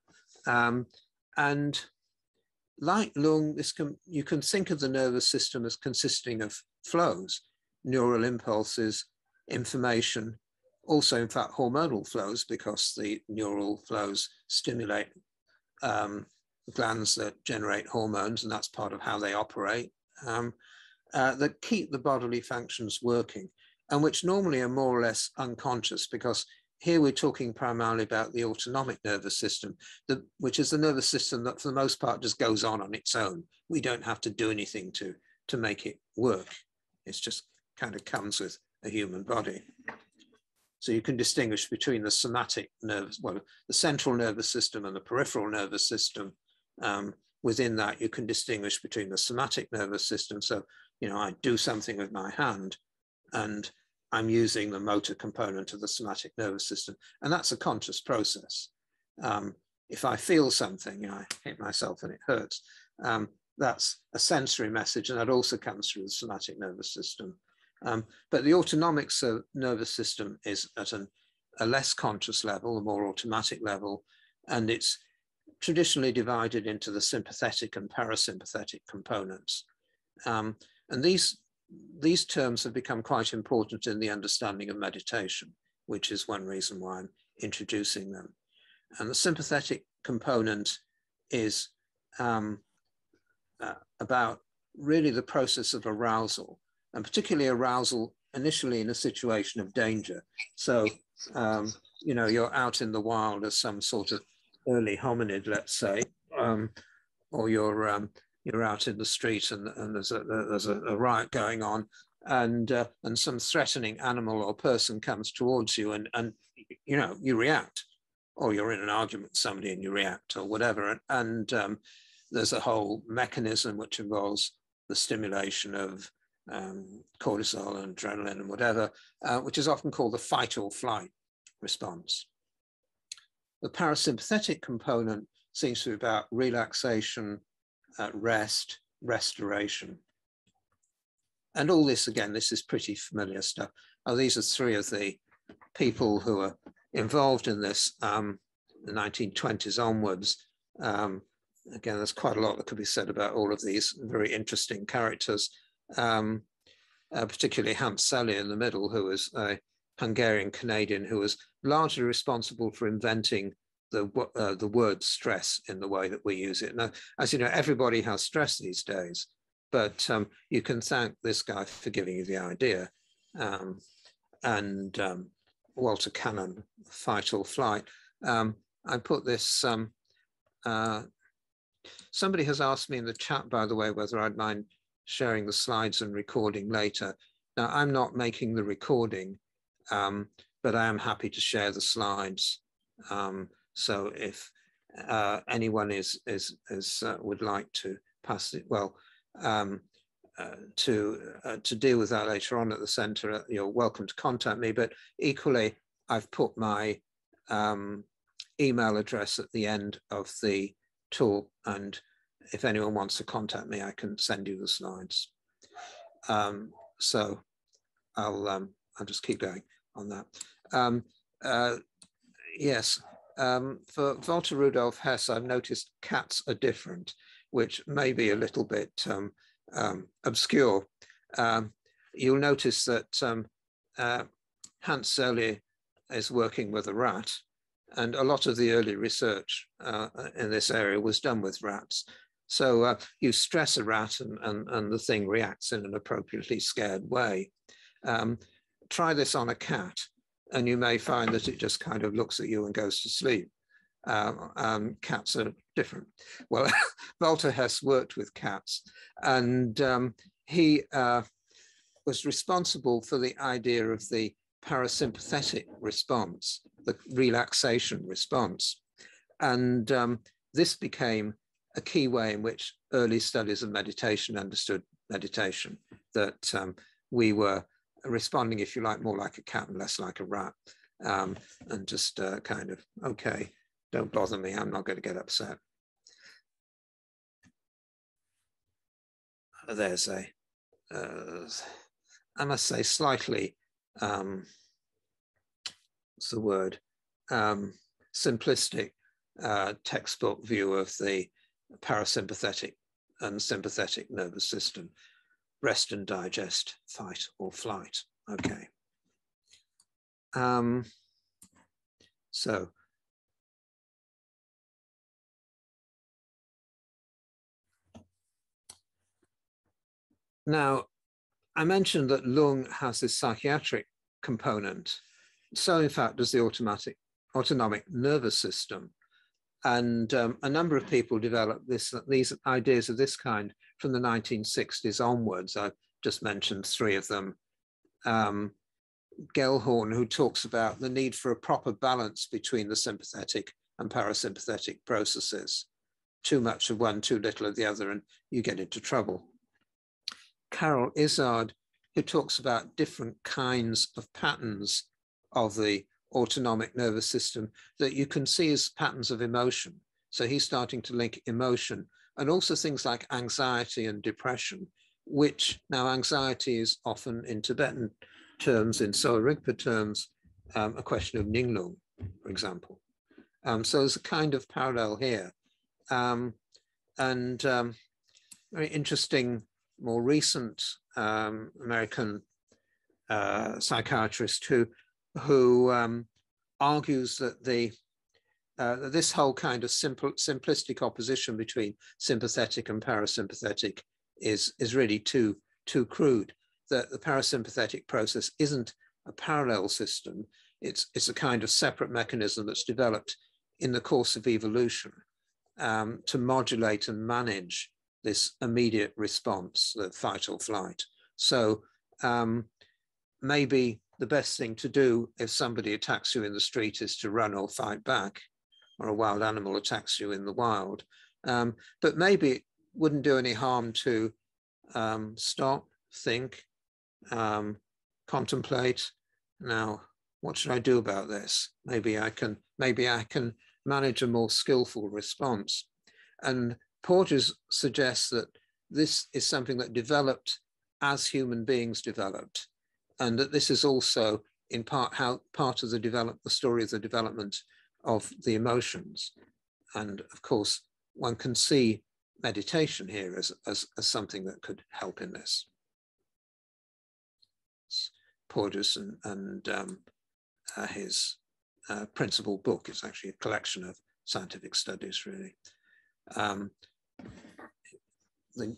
And like lung, you can think of the nervous system as consisting of flows, neural impulses, information, also in fact hormonal flows, because the neural flows stimulate glands that generate hormones, and that's part of how they operate, that keep the bodily functions working, and which normally are more or less unconscious, because here we're talking primarily about the autonomic nervous system, which is the nervous system that for the most part just goes on its own. We don't have to do anything to make it work. It's just kind of comes with a human body. So you can distinguish between the somatic nerves, well, the central nervous system and the peripheral nervous system. Within that, you can distinguish between the somatic nervous system. So, you know, I do something with my hand and I'm using the motor component of the somatic nervous system. And that's a conscious process. If I feel something, you know, I hit myself and it hurts, that's a sensory message, and that also comes through the somatic nervous system. But the autonomic nervous system is at a less conscious level, a more automatic level, and it's traditionally divided into the sympathetic and parasympathetic components. And these terms have become quite important in the understanding of meditation, which is one reason why I'm introducing them. And the sympathetic component is about really the process of arousal, and particularly arousal initially in a situation of danger. So, you know, you're out in the wild as some sort of early hominid, let's say, or you're out in the street and there's a riot going on, and some threatening animal or person comes towards you, and you know, you react, or you're in an argument with somebody and you react, or whatever, and there's a whole mechanism which involves the stimulation of cortisol and adrenaline and whatever, which is often called the fight or flight response. The parasympathetic component seems to be about relaxation, rest, restoration. And all this, again, this is pretty familiar stuff. Oh, these are three of the people who are involved in this, the 1920s onwards. Again, there's quite a lot that could be said about all of these very interesting characters, particularly Hans Selye in the middle, who was a Hungarian Canadian who was largely responsible for inventing the word stress in the way that we use it. Now, as you know, everybody has stress these days, but you can thank this guy for giving you the idea. Walter Cannon, fight or flight. I put this, somebody has asked me in the chat, by the way, whether I'd mind sharing the slides and recording later. Now, I'm not making the recording, but I am happy to share the slides. So if anyone would like to pass it, well, deal with that later on at the center, you're welcome to contact me, but equally, I've put my email address at the end of the talk, and if anyone wants to contact me, I can send you the slides. So I'll just keep going on that. Yes, for Walter Rudolf Hess, I've noticed cats are different, which may be a little bit obscure. You'll notice that Hans Selye is working with a rat, and a lot of the early research in this area was done with rats. So you stress a rat and the thing reacts in an appropriately scared way. Try this on a cat, and you may find that it just kind of looks at you and goes to sleep. Cats are different. Well, Walter Hess worked with cats, and he was responsible for the idea of the parasympathetic response, the relaxation response. And this became a key way in which early studies of meditation understood meditation, that we were responding, if you like, more like a cat and less like a rat, and just kind of, okay, don't bother me, I'm not going to get upset. There's a, I must say, slightly, what's the word, simplistic textbook view of the parasympathetic and sympathetic nervous system. Rest and digest, fight or flight. Okay. So now, I mentioned that Lung has this psychiatric component. So in fact does the autonomic nervous system. And a number of people developed these ideas of this kind from the 1960s onwards. I've just mentioned three of them. Gellhorn, who talks about the need for a proper balance between the sympathetic and parasympathetic processes. Too much of one, too little of the other, and you get into trouble. Carol Izzard, who talks about different kinds of patterns of the autonomic nervous system that you can see as patterns of emotion. So he's starting to link emotion and also things like anxiety and depression, which now anxiety is often in Tibetan terms, in Sowa Rigpa terms, a question of Ninglung, for example. So there's a kind of parallel here. Very interesting, more recent American psychiatrist who argues that this whole kind of simplistic opposition between sympathetic and parasympathetic is really too crude, that the parasympathetic process isn't a parallel system, it's a kind of separate mechanism that's developed in the course of evolution to modulate and manage this immediate response, the fight or flight. So maybe the best thing to do if somebody attacks you in the street is to run or fight back, or a wild animal attacks you in the wild. But maybe it wouldn't do any harm to stop, think, contemplate. Now, what should I do about this? Maybe I can manage a more skillful response. And Porges suggests that this is something that developed as human beings developed, and that this is also in part part of the story of the development of the emotions. And of course, one can see meditation here as something that could help in this. Porges and his principal book is actually a collection of scientific studies, really. The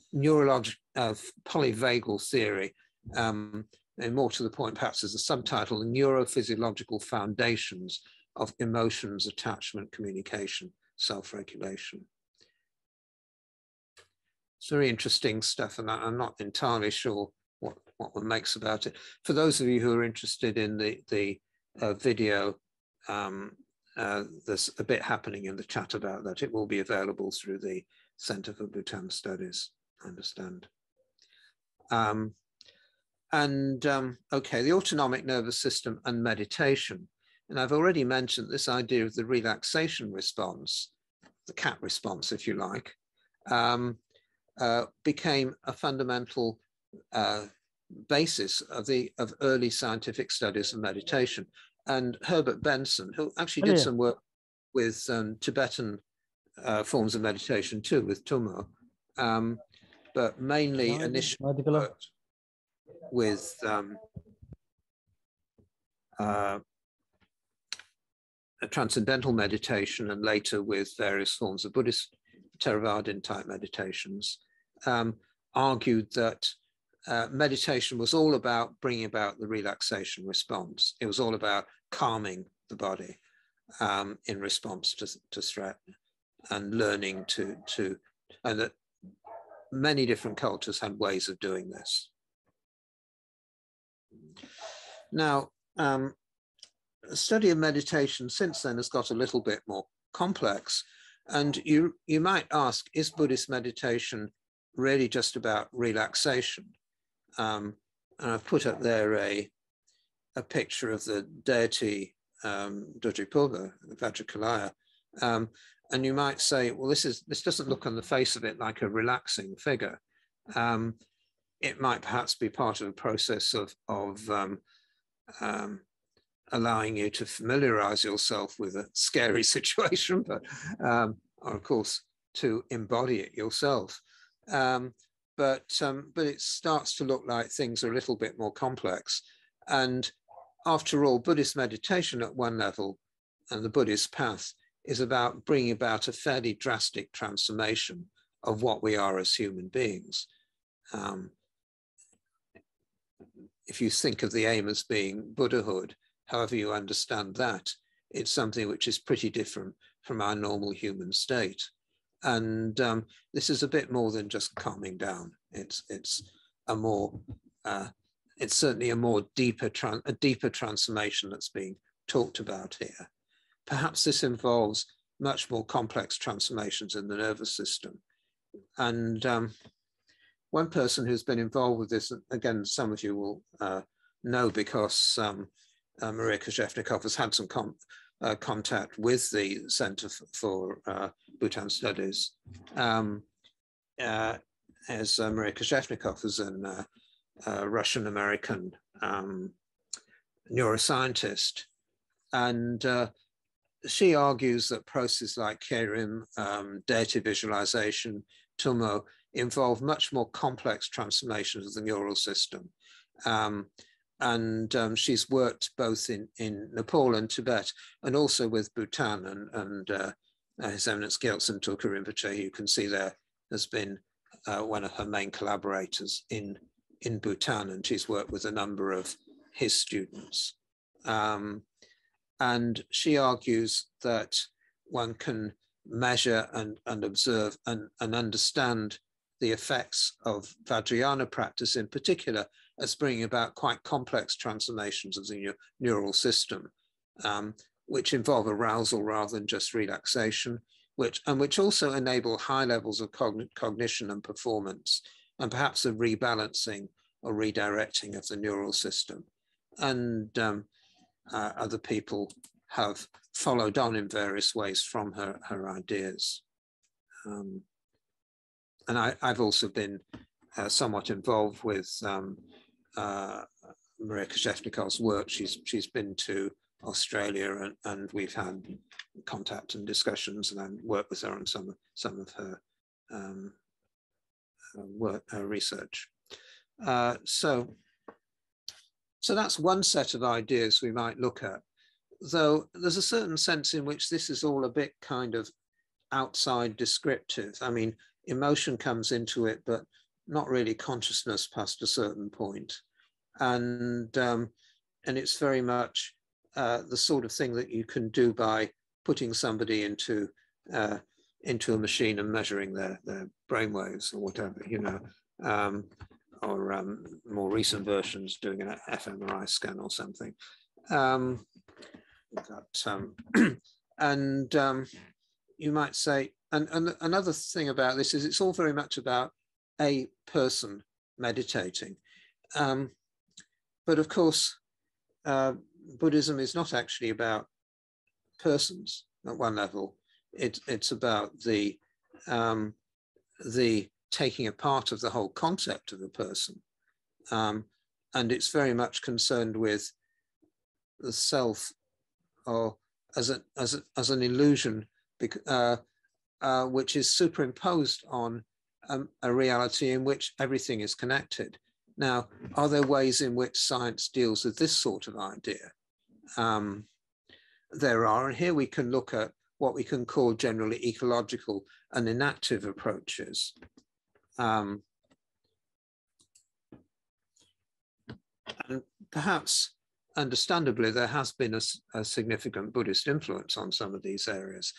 polyvagal theory, and more to the point, perhaps as a subtitle, the neurophysiological foundations of emotions, attachment, communication, self-regulation. It's very interesting stuff, and I'm not entirely sure what one makes about it. For those of you who are interested in the video, there's a bit happening in the chat about that. It will be available through the Center for Bhutan Studies, I understand. Okay, the autonomic nervous system and meditation. And I've already mentioned this idea of the relaxation response, the cat response, if you like, became a fundamental basis of early scientific studies of meditation. And Herbert Benson, who actually did some work with Tibetan forms of meditation too, with Tummo, but mainly initially worked with a transcendental meditation, and later with various forms of Buddhist Theravadan type meditations, argued that meditation was all about bringing about the relaxation response. It was all about calming the body in response to threat, and learning and that many different cultures had ways of doing this. Now, the study of meditation since then has got a little bit more complex. And you might ask, is Buddhist meditation really just about relaxation? And I've put up there a picture of the deity Dorji Wangdi, Vajrakalaya. And you might say, well, this doesn't look on the face of it like a relaxing figure. It might perhaps be part of a process of allowing you to familiarize yourself with a scary situation, but or of course to embody it yourself. But it starts to look like things are a little bit more complex. And after all, Buddhist meditation at one level and the Buddhist path is about bringing about a fairly drastic transformation of what we are as human beings. If you think of the aim as being Buddhahood, however you understand that, it's something which is pretty different from our normal human state. And this is a bit more than just calming down. It's certainly a deeper transformation that's being talked about here. Perhaps this involves much more complex transformations in the nervous system. And one person who's been involved with this, again, some of you will know because Maria Kashnikov has had some contact with the Center for Bhutan Studies, as Maria Kashnikov is a Russian-American neuroscientist. And she argues that processes like Kerim, deity visualization, Tummo, involve much more complex transformations of the neural system. She's worked both in Nepal and Tibet, and also with Bhutan, and His Eminence Gyaltsen Tulku Rinpoche, you can see there, has been one of her main collaborators in Bhutan, and she's worked with a number of his students. And she argues that one can measure and observe and understand the effects of Vajrayana practice in particular as bringing about quite complex transformations of the neural system, which involve arousal rather than just relaxation, which also enable high levels of cognition and performance, and perhaps a rebalancing or redirecting of the neural system. And other people have followed on in various ways from her ideas. And I've also been somewhat involved with Maria Kashnikov's work. She's been to Australia, and we've had contact and discussions, and I worked with her on some of her work, her research. So that's one set of ideas we might look at, though there's a certain sense in which this is all a bit kind of outside descriptive. I mean, emotion comes into it, but not really consciousness past a certain point. And it's very much the sort of thing that you can do by putting somebody into a machine and measuring their brainwaves or whatever, you know, or more recent versions doing an fMRI scan or something. You might say, and another thing about this is it's all very much about a person meditating. But of course, Buddhism is not actually about persons at one level. It's about the taking apart of the whole concept of a person. And it's very much concerned with the self, or as an illusion, which is superimposed on a reality in which everything is connected. Now, are there ways in which science deals with this sort of idea? There are, and here we can look at what we can call generally ecological and inactive approaches. And perhaps, understandably, there has been a significant Buddhist influence on some of these areas.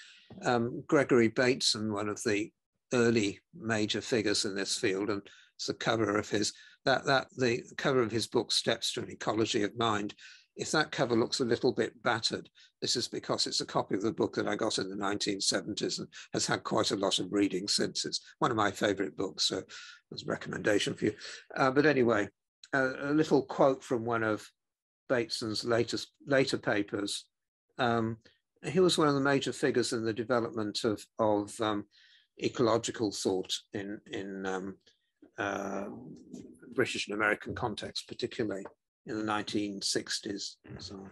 Gregory Bateson, one of the early major figures in this field, and it's the cover of his the cover of his book Steps to an Ecology of Mind. If that cover looks a little bit battered, this is because it's a copy of the book that I got in the 1970s and has had quite a lot of reading since. It's one of my favorite books, so there's a recommendation for you. But anyway, a little quote from one of Bateson's later papers. He was one of the major figures in the development of ecological thought in British and American context, particularly in the 1960s and so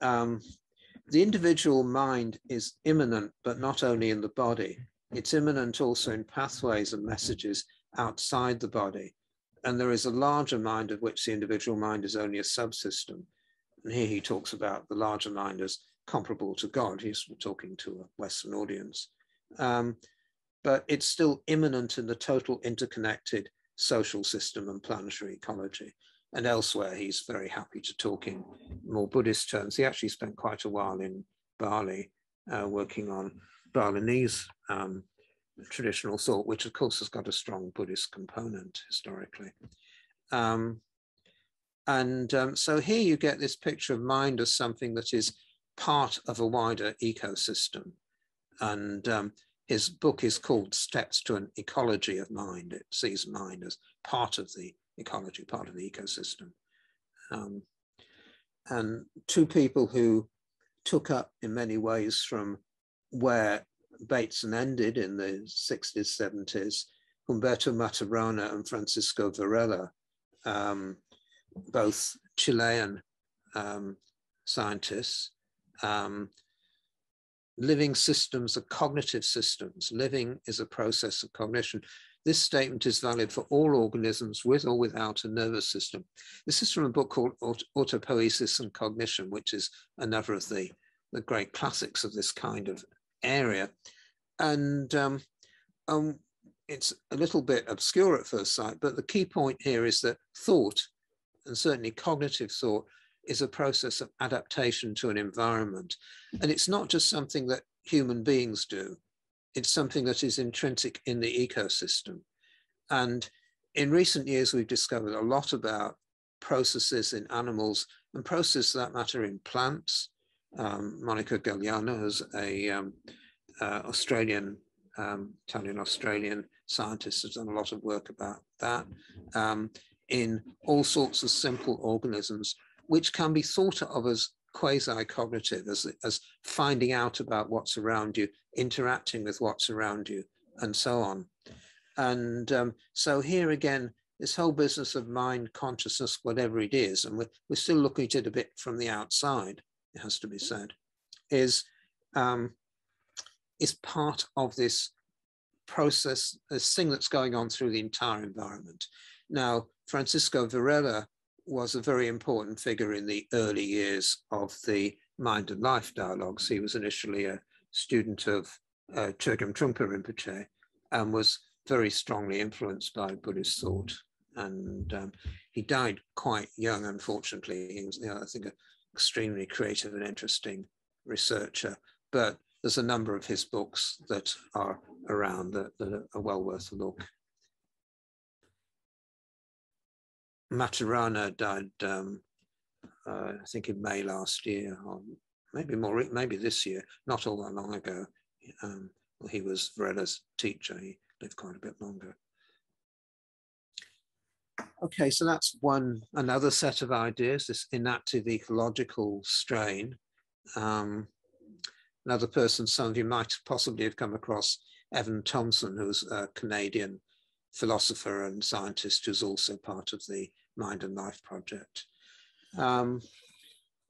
on. The individual mind is immanent, but not only in the body. It's immanent also in pathways and messages outside the body. And there is a larger mind of which the individual mind is only a subsystem. And here he talks about the larger mind as comparable to God. He's talking to a Western audience. But it's still immanent in the total interconnected social system and planetary ecology. And elsewhere, he's very happy to talk in more Buddhist terms. He actually spent quite a while in Bali working on Balinese traditional thought, which of course has got a strong Buddhist component historically. So here you get this picture of mind as something that is part of a wider ecosystem. And his book is called Steps to an Ecology of Mind. It sees mind as part of the ecology, part of the ecosystem. And two people who took up in many ways from where Bateson ended in the 60s, 70s, Humberto Maturana and Francisco Varela, both Chilean scientists. Living systems are cognitive systems. Living is a process of cognition. This statement is valid for all organisms with or without a nervous system. This is from a book called Autopoiesis and Cognition, which is another of the great classics of this kind of area. And it's a little bit obscure at first sight, but the key point here is that thought, and certainly cognitive thought, is a process of adaptation to an environment. And it's not just something that human beings do. It's something that is intrinsic in the ecosystem. And in recent years, we've discovered a lot about processes in animals and processes that matter in plants. Monica Galliano is a Italian-Australian scientist, has done a lot of work about that in all sorts of simple organisms, which can be thought of as quasi-cognitive, as finding out about what's around you, interacting with what's around you, and so on. And so here again, this whole business of mind, consciousness, whatever it is, and we're still looking at it a bit from the outside, it has to be said, is part of this process, this thing that's going on through the entire environment. Now, Francisco Varela was a very important figure in the early years of the Mind and Life dialogues. He was initially a student of Chogyam Trungpa Rinpoche and was very strongly influenced by Buddhist thought. And he died quite young, unfortunately. He was, I think, an extremely creative and interesting researcher. But there's a number of his books that are around that are well worth a look. Maturana died, I think, in May last year, or maybe this year, not all that long ago. Well, he was Varela's teacher. He lived quite a bit longer. Okay, so that's another set of ideas, this inactive ecological strain. Another person, some of you might possibly have come across, Evan Thompson, who's a Canadian philosopher and scientist who's also part of the Mind and Life Project.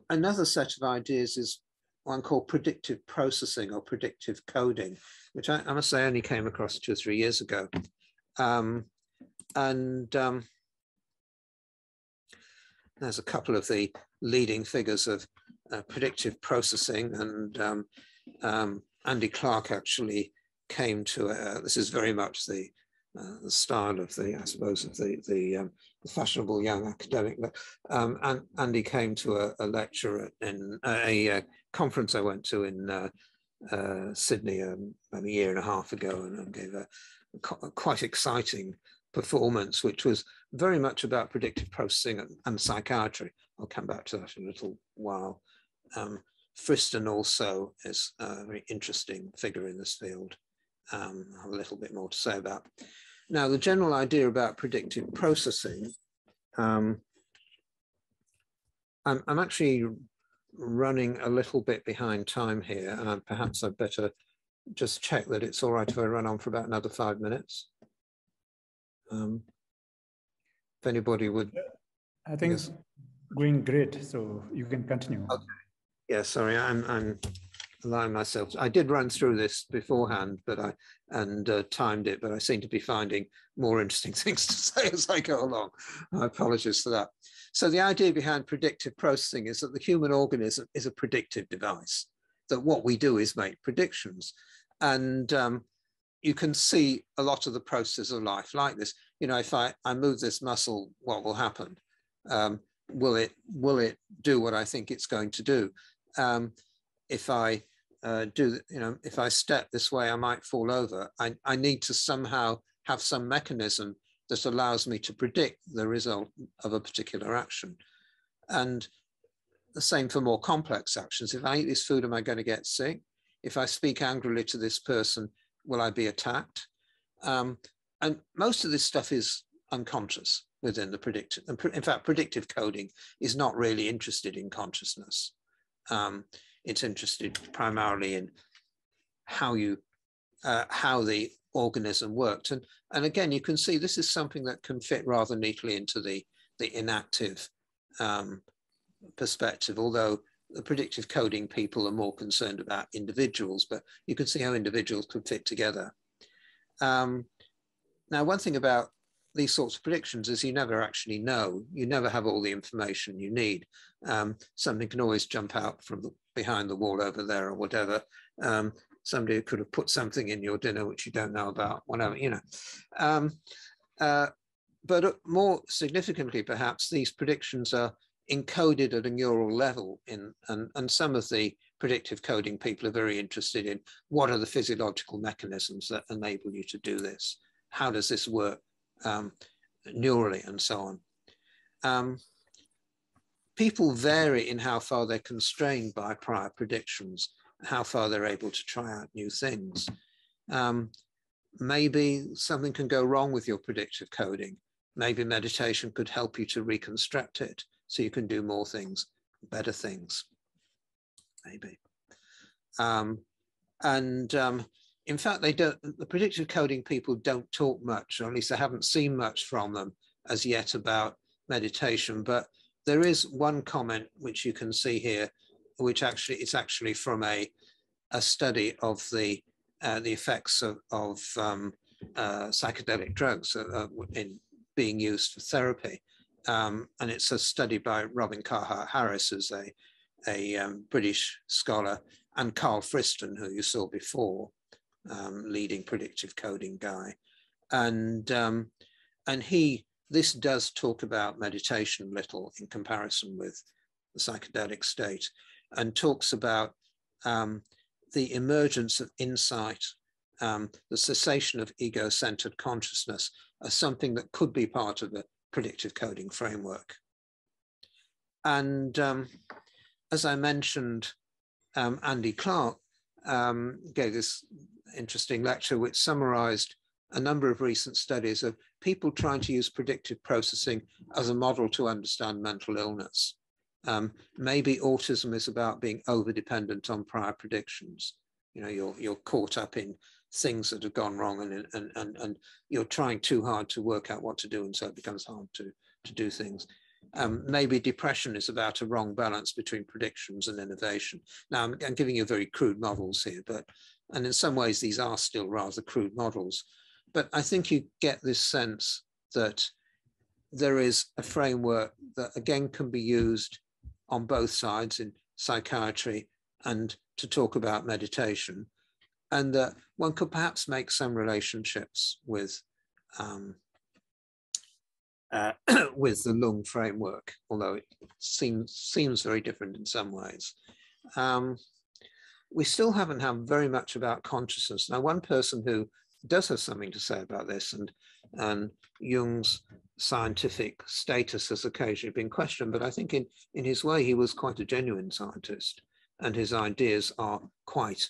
Another set of ideas is one called predictive processing or predictive coding, which I must say I only came across 2 or 3 years ago. There's a couple of the leading figures of predictive processing, and Andy Clark actually came to, this is very much the style of I suppose, of the fashionable young academic. And Andy came to a lecture in a conference I went to in Sydney about a year and a half ago, and gave a quite exciting performance, which was very much about predictive processing and psychiatry. I'll come back to that in a little while. Friston also is a very interesting figure in this field. I have a little bit more to say about. Now, the general idea about predictive processing, I'm actually running a little bit behind time here, and perhaps I'd better just check that it's all right if I run on for about another 5 minutes. If anybody would. I think it's going great, so you can continue. Okay. Yeah, sorry, I'm allowing myself. I did run through this beforehand, but timed it, but I seem to be finding more interesting things to say as I go along. I apologize for that. So the idea behind predictive processing is that the human organism is a predictive device, that what we do is make predictions. And you can see a lot of the process of life like this. You know, if I move this muscle, what will happen? Will it do what I think it's going to do? If I if I step this way, I might fall over. I need to somehow have some mechanism that allows me to predict the result of a particular action. And the same for more complex actions. If I eat this food, am I going to get sick? If I speak angrily to this person, will I be attacked? And most of this stuff is unconscious within the predictive. In fact, predictive coding is not really interested in consciousness. It's interested primarily in how the organism worked. And again, you can see this is something that can fit rather neatly into the inactive perspective, although the predictive coding people are more concerned about individuals, but you can see how individuals could fit together. Now, one thing about these sorts of predictions is you never actually know. You never have all the information you need. Something can always jump out from behind the wall over there or whatever. Somebody could have put something in your dinner which you don't know about, whatever, you know. But more significantly, perhaps, these predictions are encoded at a neural level and some of the predictive coding people are very interested in what are the physiological mechanisms that enable you to do this? How does this work neurally and so on? People vary in how far they're constrained by prior predictions, how far they're able to try out new things. Maybe something can go wrong with your predictive coding. Maybe meditation could help you to reconstruct it so you can do more things, better things, maybe. In fact, the predictive coding people don't talk much, or at least I haven't seen much from them as yet about meditation, but there is one comment which you can see here, which it's actually from a study of the effects of psychedelic drugs in being used for therapy. And it's a study by Robin Carhart-Harris, who's a British scholar, and Carl Friston, who you saw before, leading predictive coding guy. And this does talk about meditation little in comparison with the psychedelic state, and talks about the emergence of insight, the cessation of ego-centered consciousness as something that could be part of the predictive coding framework. And as I mentioned, Andy Clark gave this interesting lecture which summarized a number of recent studies of people trying to use predictive processing as a model to understand mental illness. Maybe autism is about being over-dependent on prior predictions. You know, you're caught up in things that have gone wrong, and you're trying too hard to work out what to do, and so it becomes hard to do things. Maybe depression is about a wrong balance between predictions and innovation. Now, I'm giving you very crude models here, and in some ways these are still rather crude models. But I think you get this sense that there is a framework that again can be used on both sides in psychiatry and to talk about meditation, and that one could perhaps make some relationships with the Lung framework, although it seems very different in some ways. We still haven't had very much about consciousness. Now, one person who does have something to say about this, and Jung's scientific status has occasionally been questioned, but I think in his way, he was quite a genuine scientist, and his ideas are quite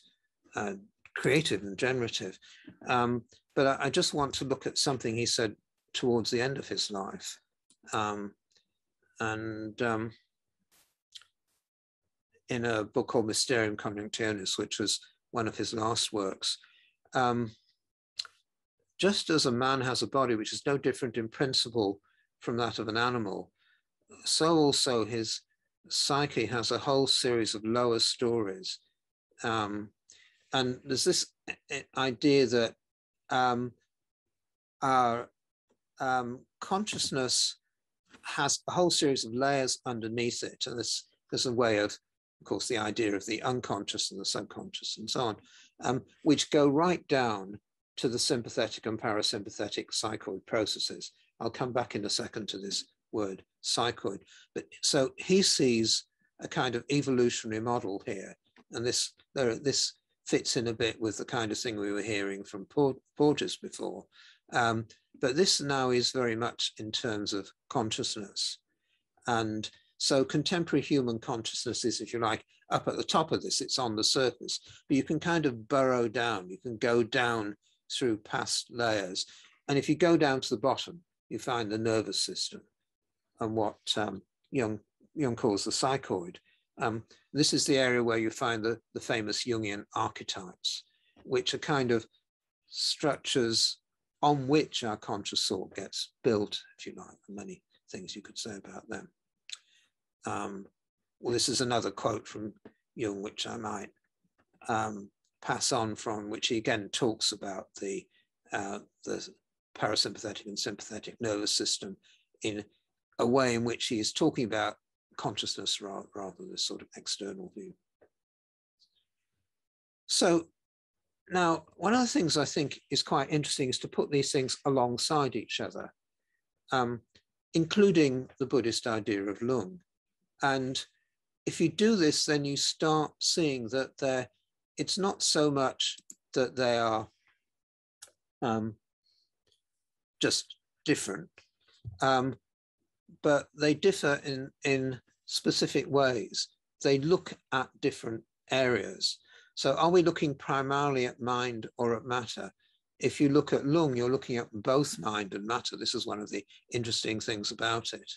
creative and generative. But I just want to look at something he said towards the end of his life. In a book called Mysterium Conjunctionis, which was one of his last works, just as a man has a body which is no different in principle from that of an animal, so also his psyche has a whole series of lower stories. And there's this idea that our consciousness has a whole series of layers underneath it. And there's a way of course, the idea of the unconscious and the subconscious and so on, which go right down to the sympathetic and parasympathetic psychoid processes. I'll come back in a second to this word psychoid. But so he sees a kind of evolutionary model here. And this fits in a bit with the kind of thing we were hearing from Porges before. But this now is very much in terms of consciousness. And so contemporary human consciousness is, if you like, up at the top of this, it's on the surface, but you can kind of burrow down, you can go down through past layers. And if you go down to the bottom, you find the nervous system and what Jung calls the psychoid. This is the area where you find the famous Jungian archetypes, which are kind of structures on which our conscious thought gets built, if you like, and many things you could say about them. Well, this is another quote from Jung, which I might pass on from, which he again talks about the parasympathetic and sympathetic nervous system in a way in which he is talking about consciousness rather than this sort of external view. So now, one of the things I think is quite interesting is to put these things alongside each other, including the Buddhist idea of Lung. And if you do this, then you start seeing that it's not so much that they are just different, but they differ in specific ways. They look at different areas. So are we looking primarily at mind or at matter? If you look at Lung, you're looking at both mind and matter. This is one of the interesting things about it.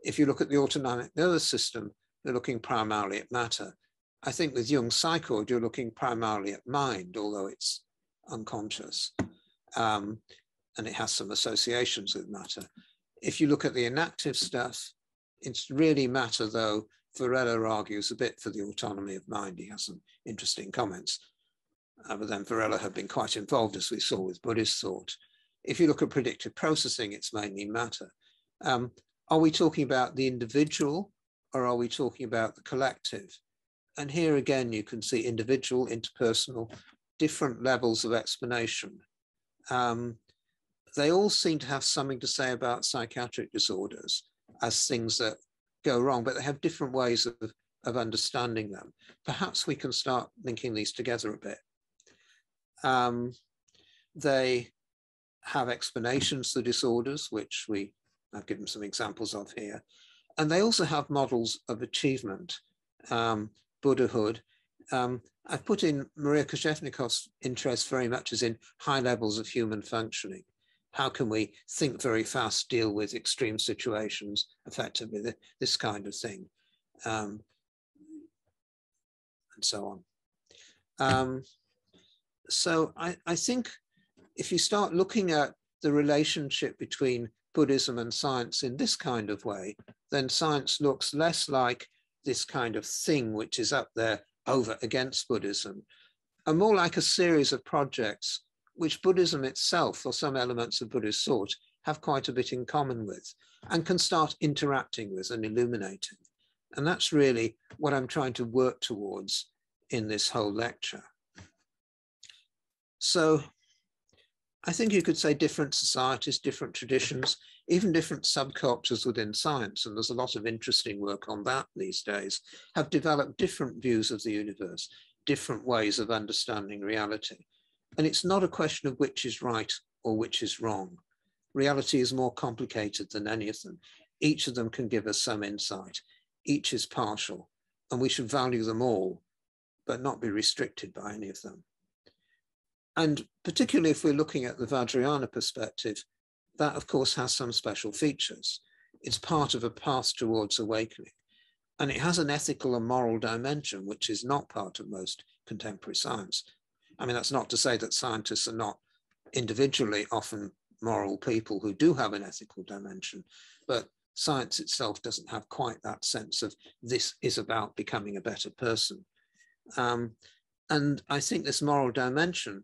If you look at the autonomic nervous system, you're looking primarily at matter. I think with Jung's psychoid, you're looking primarily at mind, although it's unconscious. And it has some associations with matter. If you look at the inactive stuff, it's really matter, though Varela argues a bit for the autonomy of mind. He has some interesting comments. But then Varela had been quite involved, as we saw with Buddhist thought. If you look at predictive processing, it's mainly matter. Are we talking about the individual or are we talking about the collective? And here again, you can see individual, interpersonal, different levels of explanation. They all seem to have something to say about psychiatric disorders as things that go wrong, but they have different ways of understanding them. Perhaps we can start linking these together a bit. They have explanations for disorders, which I've given some examples of here. And they also have models of achievement, Buddhahood. I've put in Maria Kashnikov's interest very much as in high levels of human functioning. How can we think very fast, deal with extreme situations effectively, this kind of thing, and so on. So I think if you start looking at the relationship between Buddhism and science in this kind of way, then science looks less like this kind of thing which is up there over against Buddhism, and more like a series of projects which Buddhism itself, or some elements of Buddhist thought, have quite a bit in common with and can start interacting with and illuminating. And that's really what I'm trying to work towards in this whole lecture. So I think you could say different societies, different traditions, even different subcultures within science, and there's a lot of interesting work on that these days, have developed different views of the universe, different ways of understanding reality. And it's not a question of which is right or which is wrong. Reality is more complicated than any of them. Each of them can give us some insight. Each is partial, and we should value them all, but not be restricted by any of them. And particularly if we're looking at the Vajrayana perspective, that of course has some special features. It's part of a path towards awakening. And it has an ethical and moral dimension, which is not part of most contemporary science. I mean, that's not to say that scientists are not individually often moral people who do have an ethical dimension, but science itself doesn't have quite that sense of this is about becoming a better person. And I think this moral dimension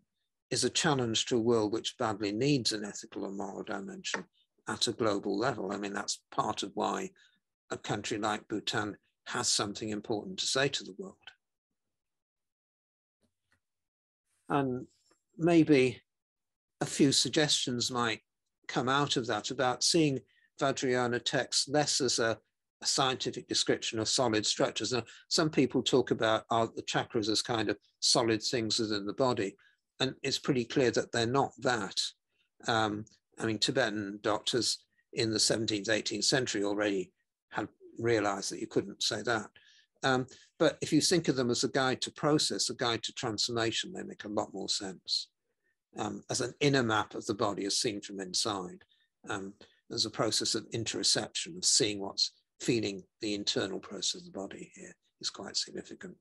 is a challenge to a world which badly needs an ethical and moral dimension at a global level. I mean, that's part of why a country like Bhutan has something important to say to the world. And maybe a few suggestions might come out of that about seeing Vajrayana texts less as a scientific description of solid structures. Now, some people talk about the chakras as kind of solid things within the body, and it's pretty clear that they're not that. I mean, Tibetan doctors in the 17th, 18th century already had realized that you couldn't say that. But if you think of them as a guide to process, a guide to transformation, they make a lot more sense. As an inner map of the body as seen from inside. There's a process of interoception, of seeing what's feeling the internal process of the body here is quite significant.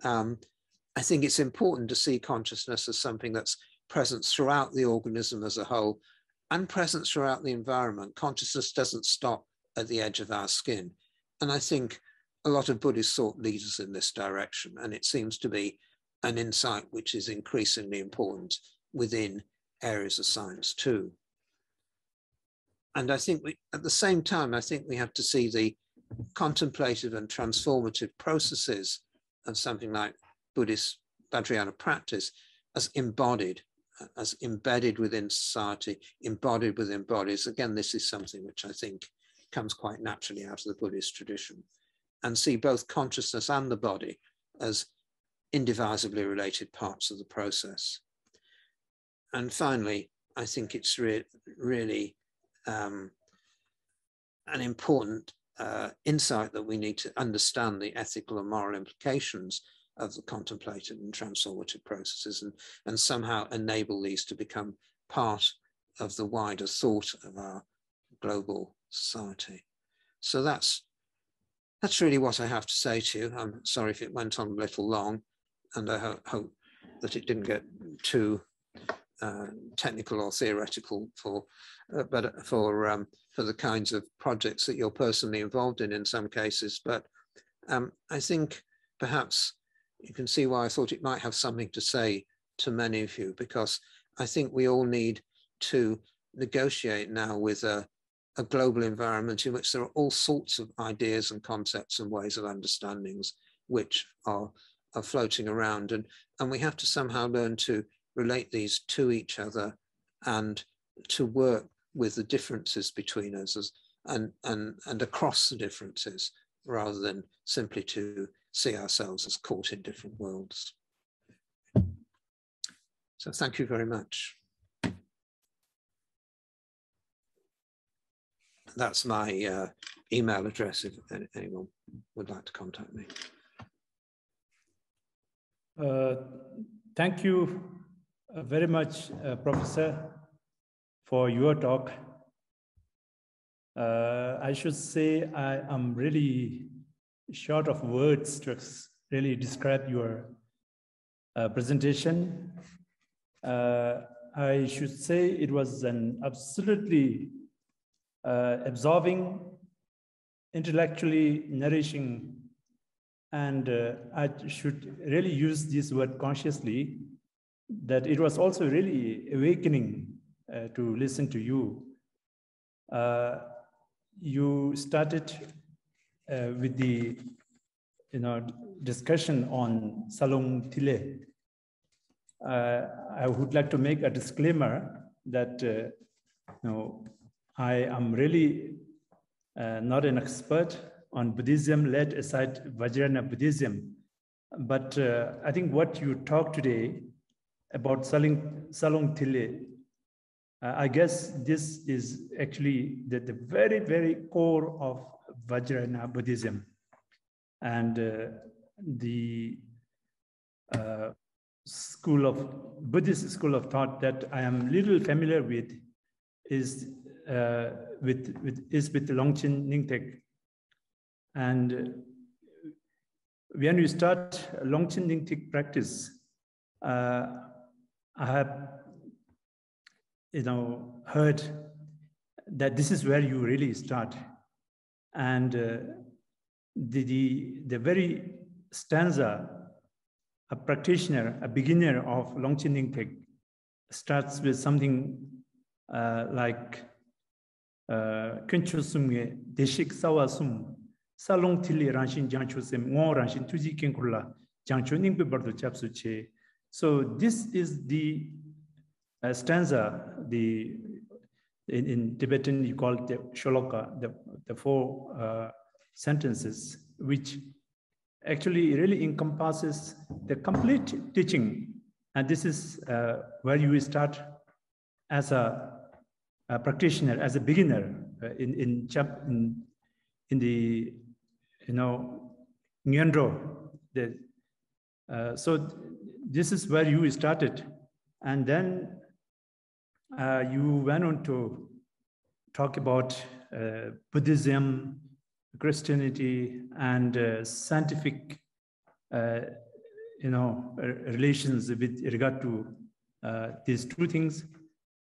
I think it's important to see consciousness as something that's present throughout the organism as a whole and present throughout the environment. Consciousness doesn't stop at the edge of our skin. And I think a lot of Buddhist thought leads us in this direction. And it seems to be an insight which is increasingly important within areas of science too. And I think at the same time, I think we have to see the contemplative and transformative processes of something like Buddhist Vajrayana practice as embodied, as embedded within society, embodied within bodies. Again, this is something which I think comes quite naturally out of the Buddhist tradition, and see both consciousness and the body as indivisibly related parts of the process. And finally, I think it's really an important insight that we need to understand the ethical and moral implications of the contemplative and transformative processes and somehow enable these to become part of the wider thought of our global society. So that's really what I have to say to you. I'm sorry if it went on a little long, and I hope that it didn't get too technical or theoretical for the kinds of projects that you're personally involved in some cases. But I think perhaps you can see why I thought it might have something to say to many of you, because I think we all need to negotiate now with a global environment in which there are all sorts of ideas and concepts and ways of understandings which are floating around, and we have to somehow learn to relate these to each other and to work with the differences between us and across the differences, rather than simply to see ourselves as caught in different worlds. So thank you very much. That's my email address if anyone would like to contact me. Thank you very much, Professor, for your talk. I should say I am really short of words to really describe your presentation. I should say it was an absolutely absorbing, intellectually nourishing, and I should really use this word consciously, that it was also really awakening to listen to you. You started with the discussion on Salong Tile. I would like to make a disclaimer that I am really not an expert on Buddhism, let aside Vajrayana Buddhism. But I think what you talked today about Salong Tile, I guess this is actually the very, very core of Vajrayana Buddhism. And the Buddhist school of thought that I am little familiar with is with Longchen Nyingthig. And when you start Longchen Nyingthig practice, I have heard that this is where you really start. And the very stanza, a practitioner, a beginner of Longchen Nyingthig starts with something like Kunchu Sumge, Deshik Sawasum, Salong Tili Ranshin Janchu Sem, Ngo Ranshin Tuji Kinkula, Janchu Ningpe Bardo Chapsuche. So this is the stanza, in Tibetan you call it the shloka, the four sentences, which actually really encompasses the complete teaching. And this is where you start as a practitioner, as a beginner in the Nyandro. So this is where you started, and then you went on to talk about Buddhism, Christianity, and scientific, relations with regard to these two things.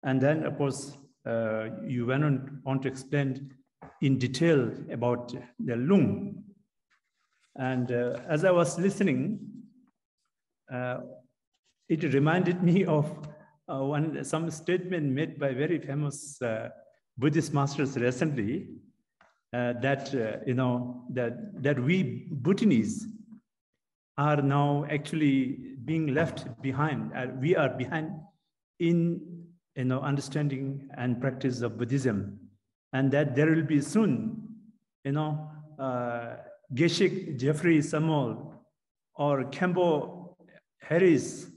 And then, of course, you went on to explain in detail about the lung. And as I was listening, it reminded me of some statement made by very famous Buddhist masters recently, that we Bhutanese are now actually being left behind. We are behind in understanding and practice of Buddhism, and that there will be soon, George Samuel or Kembo Harris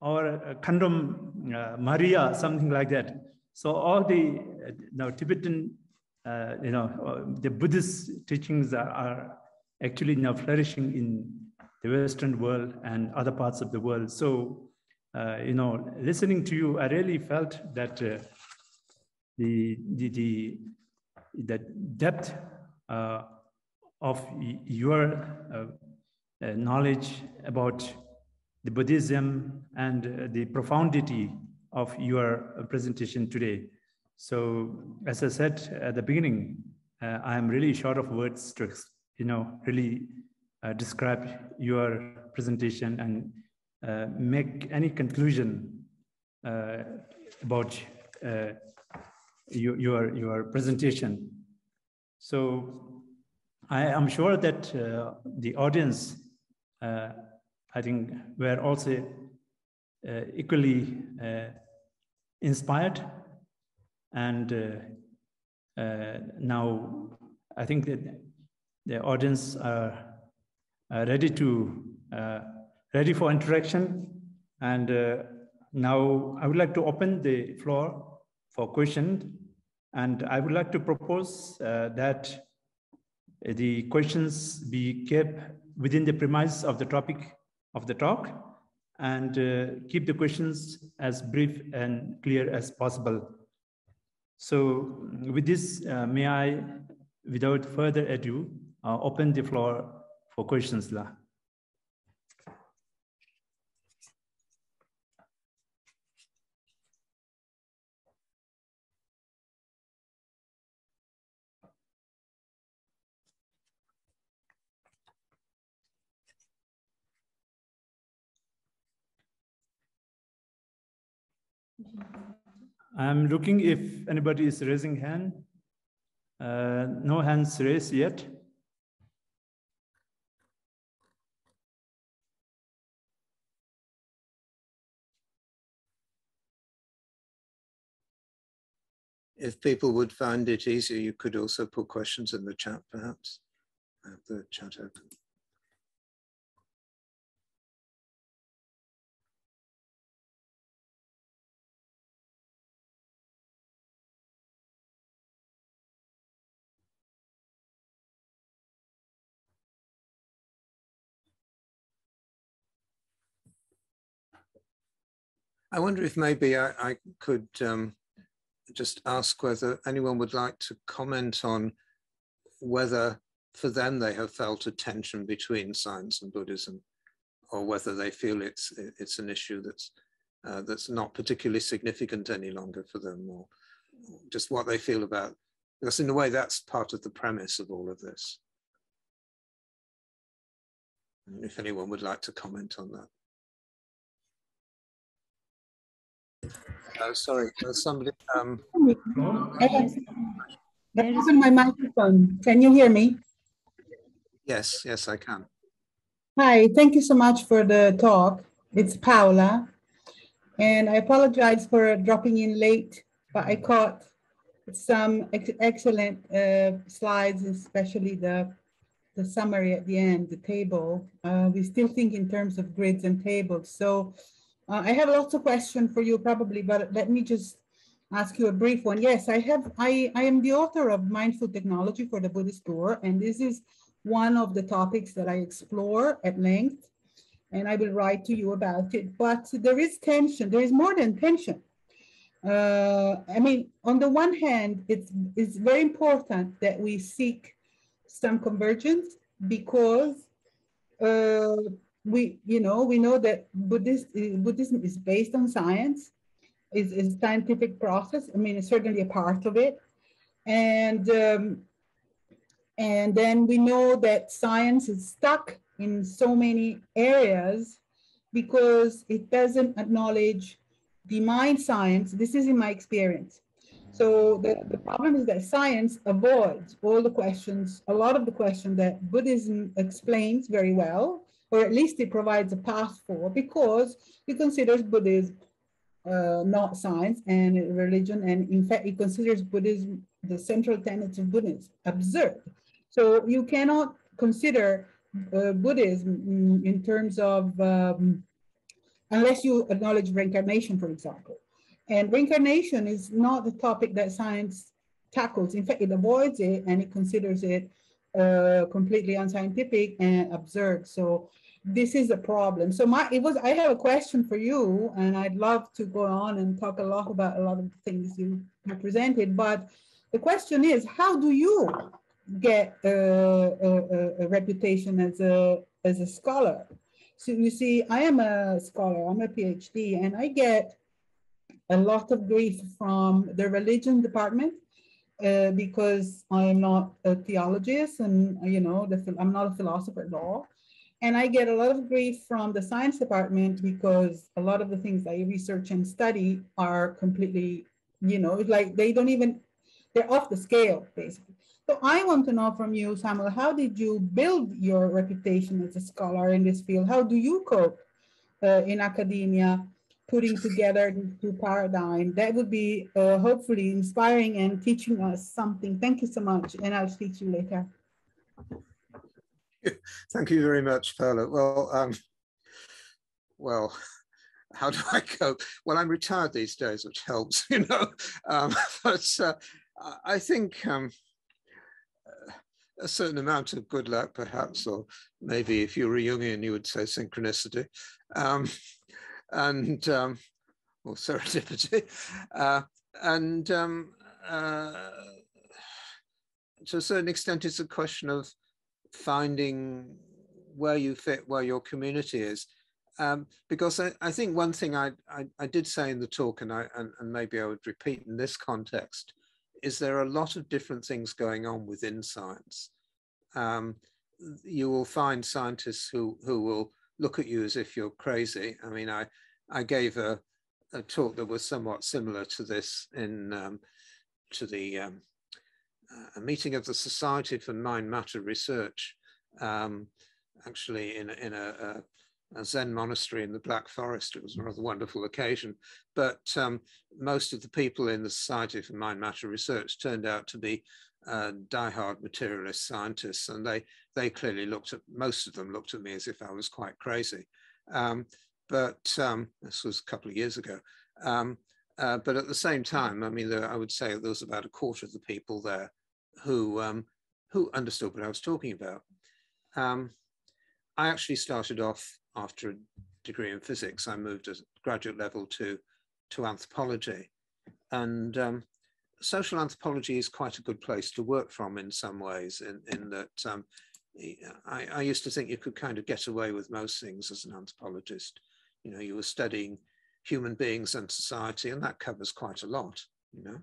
or Kandom Maria, something like that. So all the Tibetan, the Buddhist teachings are actually now flourishing in the Western world and other parts of the world. So, listening to you, I really felt that the depth of your knowledge about the Buddhism and the profundity of your presentation today. So, as I said at the beginning, I am really short of words to, really describe your presentation and make any conclusion about your presentation. So, I am sure that the audience, I think, were also equally inspired, and now I think that the audience are ready for interaction, and now I would like to open the floor for questions, and I would like to propose that the questions be kept within the premise of the topic of the talk, and keep the questions as brief and clear as possible. So with this, may I, without further ado, open the floor for questions. I'm looking if anybody is raising hand. No hands raised yet. If people would find it easier, you could also put questions in the chat, perhaps. I have the chat open. I wonder if maybe I could just ask whether anyone would like to comment on whether for them they have felt a tension between science and Buddhism, or whether they feel it's an issue that's not particularly significant any longer for them, or just what they feel about, because in a way that's part of the premise of all of this. And if anyone would like to comment on that. Sorry, somebody. I opened my microphone. Can you hear me? Yes, yes, I can. Hi, thank you so much for the talk. It's Paula, and I apologize for dropping in late, but I caught some excellent slides, especially the summary at the end, the table. We still think in terms of grids and tables. So I have lots of questions for you probably, but let me just ask you a brief one. Yes, I am the author of Mindful Technology for the Buddhist Tour, and this is one of the topics that I explore at length, and I will write to you about it. But there is tension, there is more than tension. I mean, on the one hand, it's very important that we seek some convergence, because we know that Buddhism is based on science, is a scientific process. I mean, it's certainly a part of it. And then we know that science is stuck in so many areas because it doesn't acknowledge the mind science. This is in my experience. So the problem is that science avoids all the questions, a lot of the questions that Buddhism explains very well, or at least it provides a path for, because it considers Buddhism not science and religion, and in fact it considers Buddhism, the central tenets of Buddhism, absurd. So you cannot consider Buddhism in terms of, unless you acknowledge reincarnation, for example. And reincarnation is not the topic that science tackles. In fact, it avoids it and it considers it completely unscientific and absurd. So this is a problem. So I have a question for you, and I'd love to go on and talk a lot about a lot of the things you presented. But the question is, how do you get a reputation as a scholar? So you see, I am a scholar, I'm a PhD, and I get a lot of grief from the religion department because I'm not a theologist, and I'm not a philosopher at all. And I get a lot of grief from the science department because a lot of the things I research and study are completely, like they're off the scale, basically. So I want to know from you, Samuel, how did you build your reputation as a scholar in this field? How do you cope in academia, putting together the two paradigms? That would be hopefully inspiring and teaching us something. Thank you so much, and I'll speak to you later. Thank you very much, Paula. Well, how do I cope? Well, I'm retired these days, which helps, but I think a certain amount of good luck, perhaps, or maybe if you were a Jungian, you would say synchronicity, or serendipity, to a certain extent, it's a question of finding where you fit, where your community is. Because I think one thing I did say in the talk, and maybe I would repeat in this context, is there are a lot of different things going on within science. You will find scientists who will look at you as if you're crazy. I mean, I gave a talk that was somewhat similar to this in a meeting of the Society for Mind Matter Research, actually in a Zen monastery in the Black Forest. It was a rather wonderful occasion, but most of the people in the Society for Mind Matter Research turned out to be diehard materialist scientists, and they clearly most of them looked at me as if I was quite crazy. But this was a couple of years ago. But at the same time, I mean, I would say there was about a quarter of the people there who understood what I was talking about. I actually started off after a degree in physics. I moved at graduate level to anthropology, and social anthropology is quite a good place to work from in some ways, in that I used to think you could kind of get away with most things as an anthropologist. You know, you were studying human beings and society, and that covers quite a lot, you know.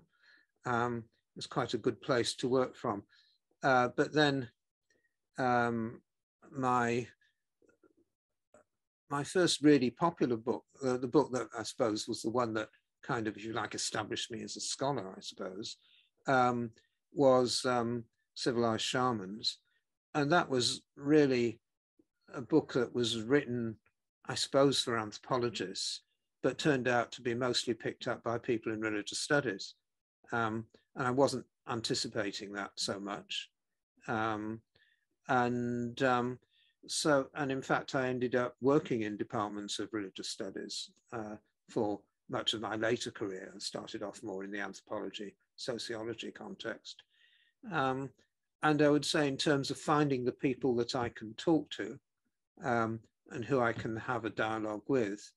It's quite a good place to work from. But then my first really popular book, the book that I suppose was the one that kind of, if you like, established me as a scholar, I suppose, was Civilized Shamans. And that was really a book that was written, I suppose, for anthropologists, but turned out to be mostly picked up by people in religious studies. And I wasn't anticipating that so much. And in fact, I ended up working in departments of religious studies for much of my later career. I started off more in the anthropology, sociology context. And I would say, in terms of finding the people that I can talk to and who I can have a dialogue with,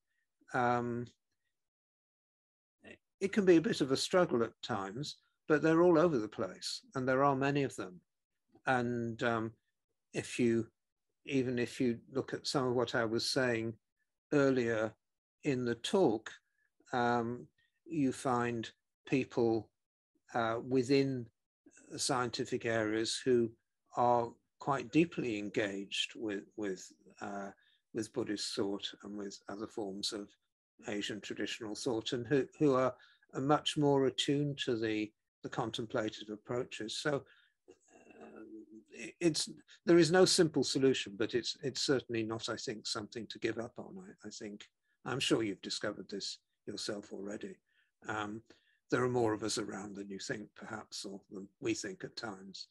it can be a bit of a struggle at times, but they're all over the place, and there are many of them. And even if you look at some of what I was saying earlier in the talk, you find people within scientific areas who are quite deeply engaged with Buddhist thought and with other forms of Asian traditional thought, and who are much more attuned to the contemplative approaches. So there is no simple solution, but it's certainly not, I think, something to give up on. I think, I'm sure you've discovered this yourself already. There are more of us around than you think, perhaps, or than we think at times.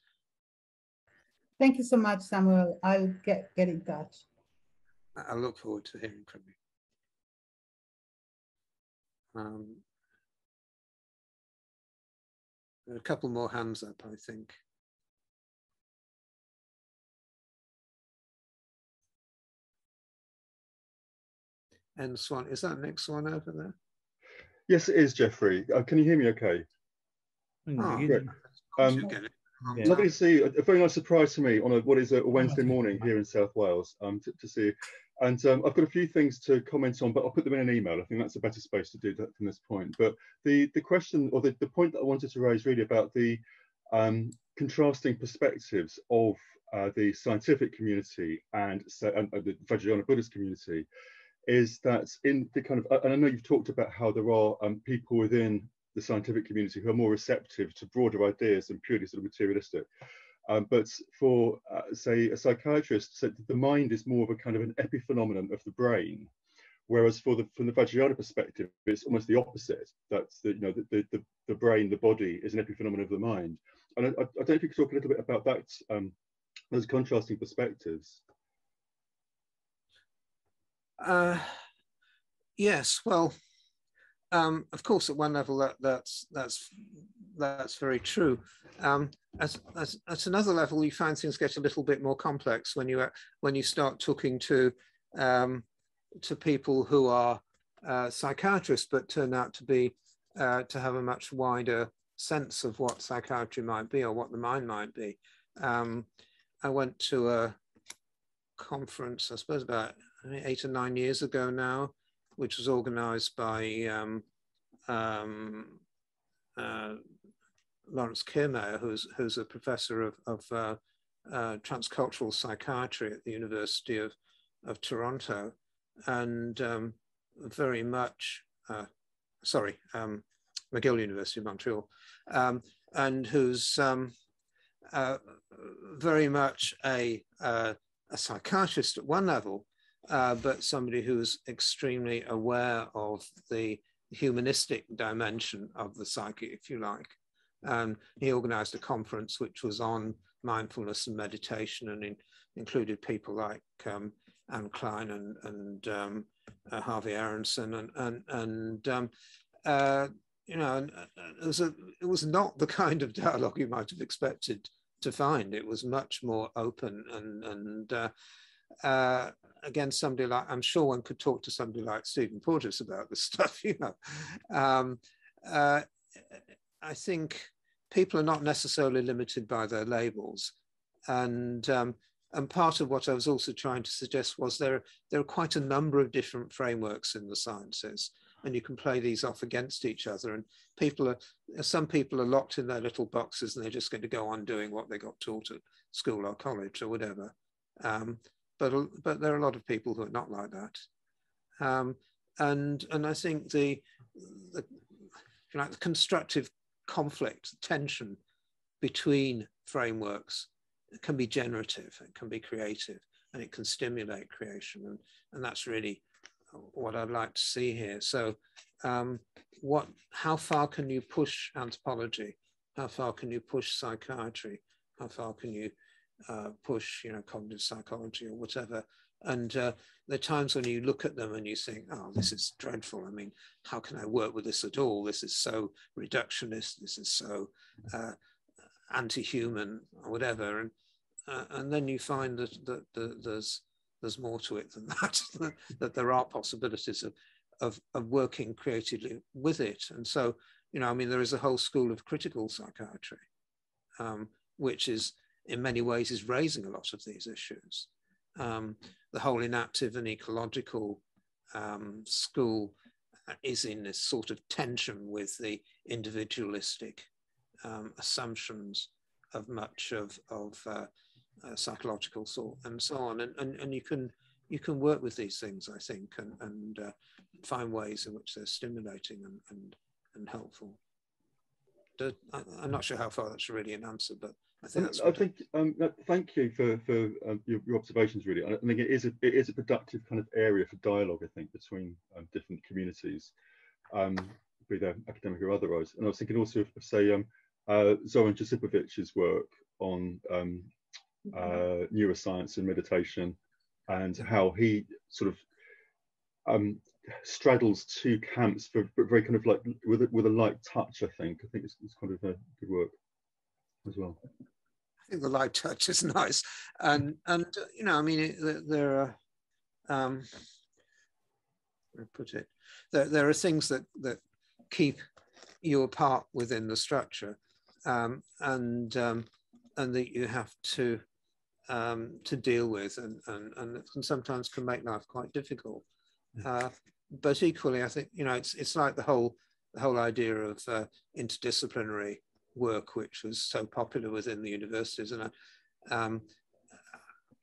Thank you so much, Samuel. I'll get in touch. I look forward to hearing from you. There are a couple more hands up, I think. And Swan, is that next one over there? Yes, it is, Geoffrey. Can you hear me okay? Great. Lovely to see you. A very nice surprise to me on what is a Wednesday morning here in South Wales to see you. And I've got a few things to comment on, but I'll put them in an email. I think that's a better space to do that from this point. But the question, or the point that I wanted to raise really about the contrasting perspectives of the scientific community and the Vajrayana Buddhist community, is that in the kind of, and I know you've talked about how there are people within the scientific community who are more receptive to broader ideas than purely sort of materialistic. But for, say, a psychiatrist, said that the mind is more of a kind of an epiphenomenon of the brain, whereas from the Vajrayana perspective, it's almost the opposite. That's the brain, the body, is an epiphenomenon of the mind. And I don't know if you could talk a little bit about that, those contrasting perspectives. Yes, well, of course, at one level, that's very true. at another level, you find things get a little bit more complex when you start talking to people who are psychiatrists, but turn out to be to have a much wider sense of what psychiatry might be or what the mind might be. I went to a conference, I suppose about 8 or 9 years ago now, which was organized by Lawrence Kiermaier, who's a professor of transcultural psychiatry at the University of Toronto, and very much, McGill University of Montreal, and who's very much a psychiatrist at one level, but somebody who's extremely aware of the humanistic dimension of the psyche, if you like. He organized a conference which was on mindfulness and meditation, and included people like Anne Klein and Harvey Aronson, and you know, and it was not the kind of dialogue you might have expected to find. It was much more open, and again, somebody like, I'm sure one could talk to somebody like Stephen Porges about this stuff, you know. I think people are not necessarily limited by their labels, and part of what I was also trying to suggest was there are quite a number of different frameworks in the sciences, and you can play these off against each other. And some people are locked in their little boxes, and they're just going to go on doing what they got taught at school or college or whatever. But there are a lot of people who are not like that. And I think the constructive conflict, tension between frameworks can be generative, it can be creative, and it can stimulate creation. And that's really what I'd like to see here. So how far can you push anthropology? How far can you push psychiatry? How far can you push, cognitive psychology or whatever? And there are times when you look at them and you think, oh, this is dreadful. I mean, how can I work with this at all? This is so reductionist. This is so anti-human or whatever. And then you find that there's more to it than that, that there are possibilities of working creatively with it. And so, I mean, there is a whole school of critical psychiatry, which is in many ways is raising a lot of these issues. The whole inactive and ecological school is in this sort of tension with the individualistic assumptions of much of psychological thought and so on. And you can work with these things, I think, and find ways in which they're stimulating and helpful. I'm not sure how far that's really an answer, but I think that's. Thank you for your observations. Really, I think it is a productive kind of area for dialogue. I think between different communities, be they academic or otherwise. And I was thinking also of say Zoran Josipovic's work on neuroscience and meditation, and how he sort of straddles two camps, but very kind of like with a light touch. I think it's kind of a good work as well. I think the light touch is nice, and I mean there are there are things that keep you apart within the structure, and that you have to deal with, and it can sometimes make life quite difficult. But equally, I think it's like the whole idea of interdisciplinary work, which was so popular within the universities, and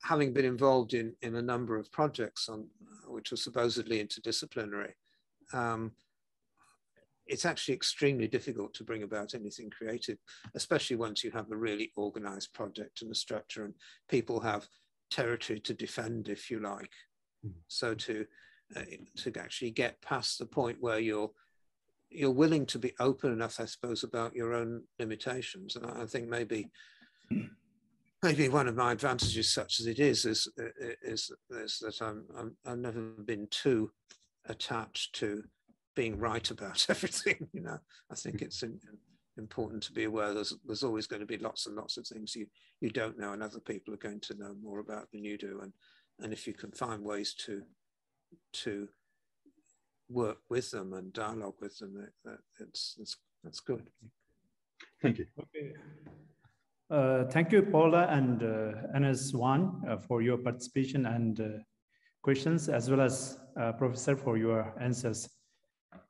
having been involved in a number of projects which were supposedly interdisciplinary, it's actually extremely difficult to bring about anything creative, especially once you have a really organized project and a structure and people have territory to defend, if you like. So to actually get past the point where you're willing to be open enough, I suppose, about your own limitations. And I think maybe one of my advantages, such as it is that I've never been too attached to being right about everything. I think it's important to be aware there's always going to be lots and lots of things you don't know, and other people are going to know more about than you do. And if you can find ways to work with them and dialogue with them, that's good. Thank you. Okay. Thank you, Paula and NS1 for your participation and questions, as well as Professor for your answers.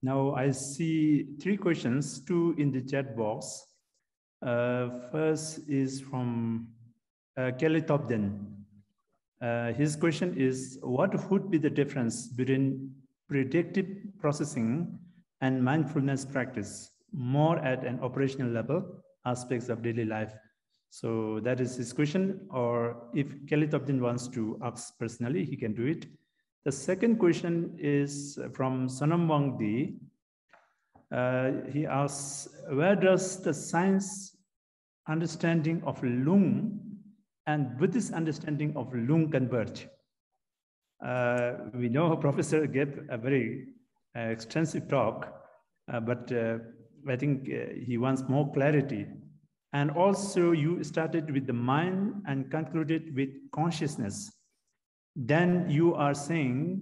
Now I see 3 questions, 2 in the chat box. First is from Kelly Tobden. His question is, what would be the difference between predictive processing and mindfulness practice, more at an operational level, aspects of daily life? So that is his question, or if Kelly Tobden wants to ask personally, he can do it. The second question is from Sonam Wangdi. He asks, where does the science understanding of Lung and Buddhist understanding of Lung converge? We know Professor gave a very extensive talk, but I think he wants more clarity. And also you started with the mind and concluded with consciousness. Then you are saying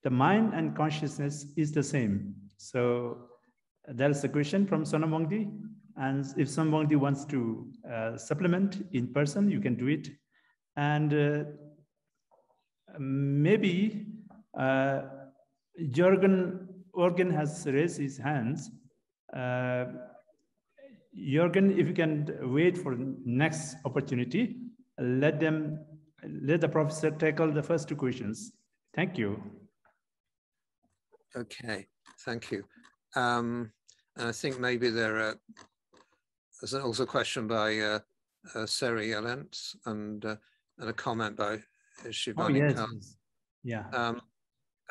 the mind and consciousness is the same. So that is the question from Sonam Wangdi. And if Sonam Wangdi wants to supplement in person, you can do it. And maybe Jorgen has raised his hands. Jorgen, if you can wait for the next opportunity, let the professor tackle the first 2 questions. Thank you. Okay, thank you. And I think maybe there's also a question by Seri Yelentz and a comment by Shivani. Oh, yes.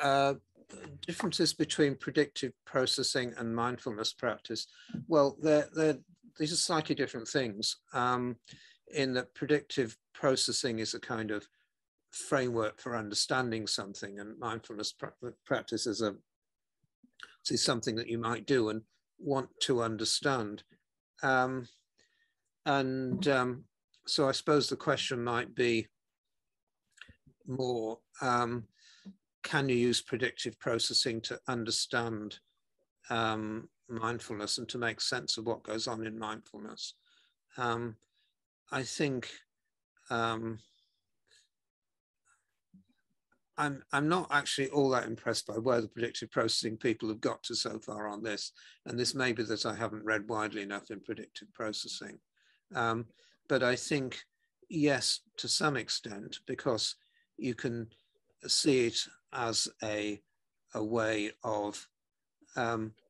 Yeah. Differences between predictive processing and mindfulness practice. Well, these are slightly different things. In that predictive processing is a kind of framework for understanding something, and mindfulness practice is something that you might do and want to understand. So I suppose the question might be more, can you use predictive processing to understand mindfulness and to make sense of what goes on in mindfulness? I think I'm not actually all that impressed by where the predictive processing people have got to so far on this. And this may be that I haven't read widely enough in predictive processing. But I think, yes, to some extent, because you can see it as a way of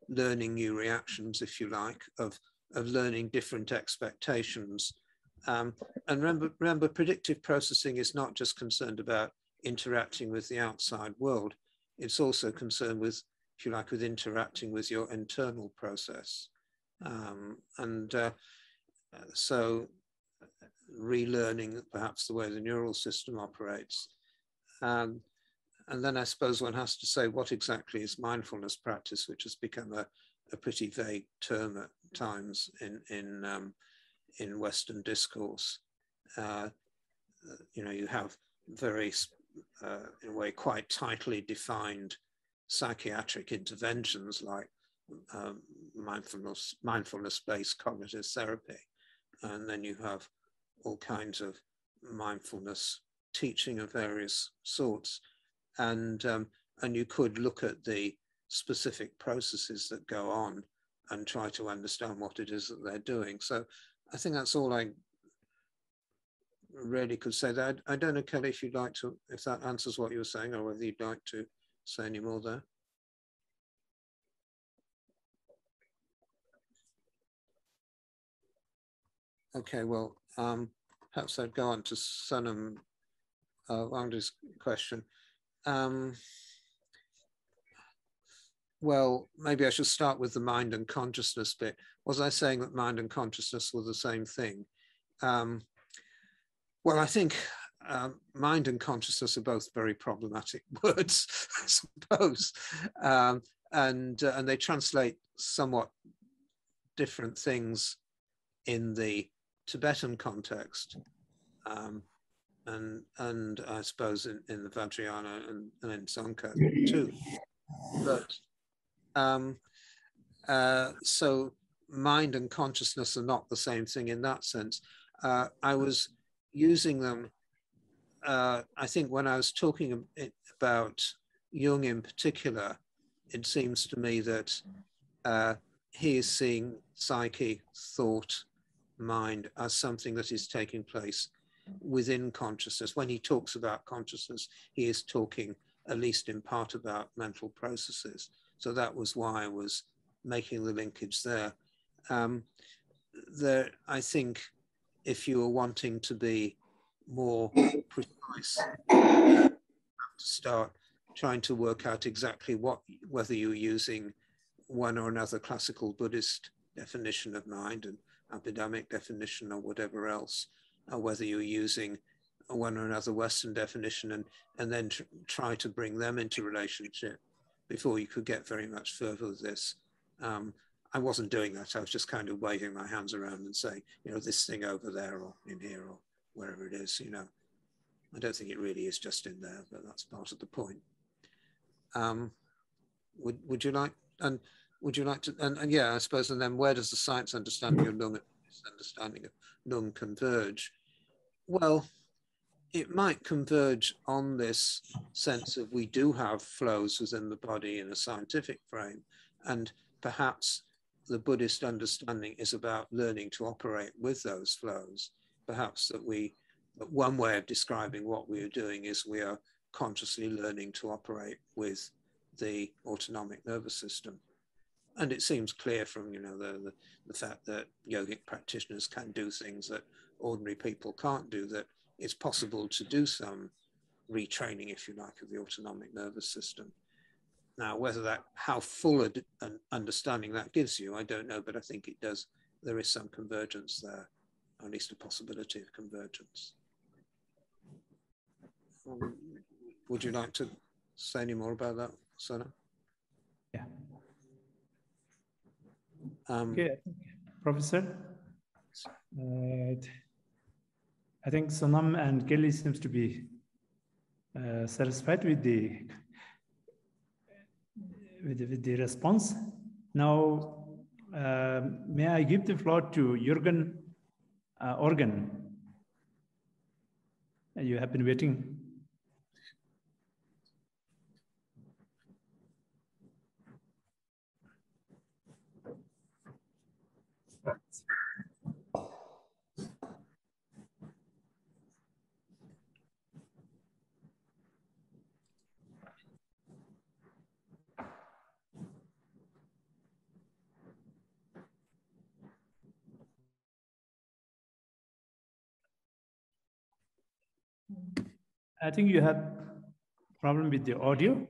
learning new reactions, if you like, of learning different expectations. And remember, predictive processing is not just concerned about interacting with the outside world. It's also concerned with, if you like, with interacting with your internal process. So relearning perhaps the way the neural system operates. And then I suppose one has to say, what exactly is mindfulness practice, which has become a pretty vague term at times in Western discourse. You have very, in a way, quite tightly defined psychiatric interventions like mindfulness-based cognitive therapy. And then you have all kinds of mindfulness teaching of various sorts. And you could look at the specific processes that go on and try to understand what it is that they're doing. So I think that's all I really could say. That I don't know, Kelly, if you'd like to, if that answers what you were saying, or whether you'd like to say any more there. Okay, well, perhaps I'd go on to Sonam Wangdi's question. Well, maybe I should start with the mind and consciousness bit. Was I saying that mind and consciousness were the same thing? Well, I think mind and consciousness are both very problematic words, I suppose, and they translate somewhat different things in the Tibetan context, and I suppose in the Vajrayana and in Tsongkhapa too. But so mind and consciousness are not the same thing in that sense. I was using them, I think when I was talking about Jung in particular, it seems to me that he is seeing psyche, thought, mind as something that is taking place within consciousness. When he talks about consciousness, he is talking at least in part about mental processes. So that was why I was making the linkage there. I think if you are wanting to be more precise, you have to start trying to work out exactly whether you're using one or another classical Buddhist definition of mind and epidemic definition or whatever else, or whether you're using one or another Western definition and then try to bring them into relationship before you could get very much further with this. I wasn't doing that. I was just kind of waving my hands around and saying, you know, this thing over there or in here or wherever it is, you know. I don't think it really is just in there, but that's part of the point. Would you like to, and yeah, I suppose, and then where does the science understanding of Lung and this understanding of Lung converge? Well, it might converge on this sense of we do have flows within the body in a scientific frame, and perhaps the Buddhist understanding is about learning to operate with those flows. Perhaps that one way of describing what we are doing is we are consciously learning to operate with the autonomic nervous system. And it seems clear from, you know, the fact that yogic practitioners can do things that ordinary people can't do, that it's possible to do some retraining, if you like, of the autonomic nervous system. Now, how full an understanding that gives you, I don't know, but I think it does. There is some convergence there, or at least a possibility of convergence. Would you like to say any more about that, Sona? Yeah. Okay, Professor. I think Sonam and Kelly seems to be satisfied with the response. Now, may I give the floor to Jürgen Organ? You have been waiting. I think you have problem with the audio.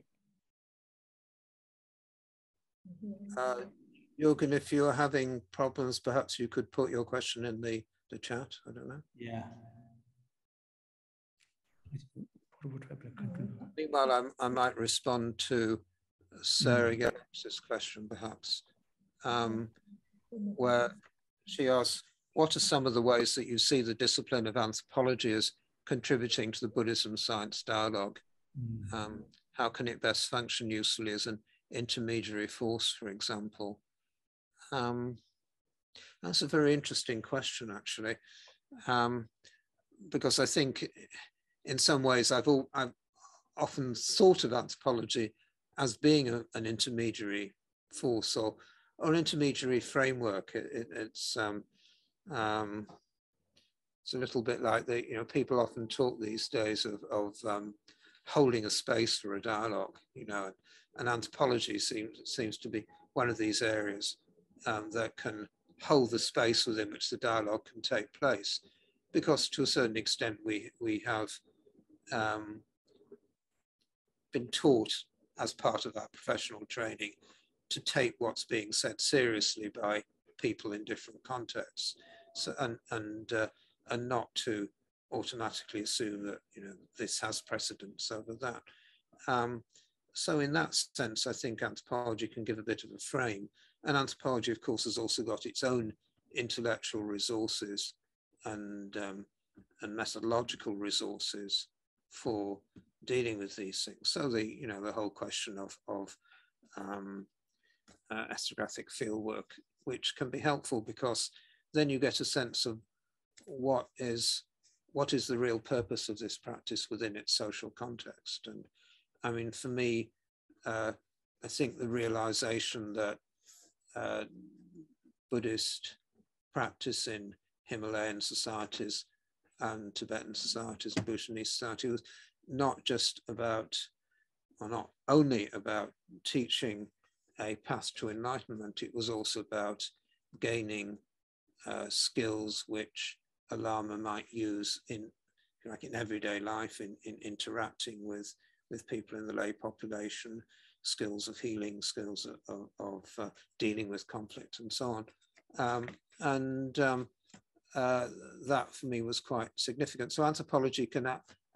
Jürgen, if you're having problems, perhaps you could put your question in the chat. I don't know. Yeah. Meanwhile, I might respond to Sarah Gapps' question, perhaps, where she asks, what are some of the ways that you see the discipline of anthropology as contributing to the Buddhism science dialogue? How can it best function usefully as an intermediary force, for example? That's a very interesting question, actually, because I think in some ways I've often thought of anthropology as being an intermediary force or an intermediary framework. It's a little bit like people often talk these days of holding a space for a dialogue, and anthropology seems to be one of these areas that can hold the space within which the dialogue can take place, because to a certain extent we have been taught as part of our professional training to take what's being said seriously by people in different contexts, so, and not to automatically assume that this has precedence over that. So in that sense, I think anthropology can give a bit of a frame. And anthropology, of course, has also got its own intellectual resources and methodological resources for dealing with these things. So the whole question of ethnographic fieldwork, which can be helpful because then you get a sense of what is the real purpose of this practice within its social context. And I mean, for me, I think the realization that Buddhist practice in Himalayan societies and Tibetan societies and Bhutanese society was not just about, or not only about teaching a path to enlightenment, it was also about gaining skills which a Lama might use in everyday life, in interacting with people in the lay population, skills of healing, skills of dealing with conflict and so on. That for me was quite significant. So anthropology can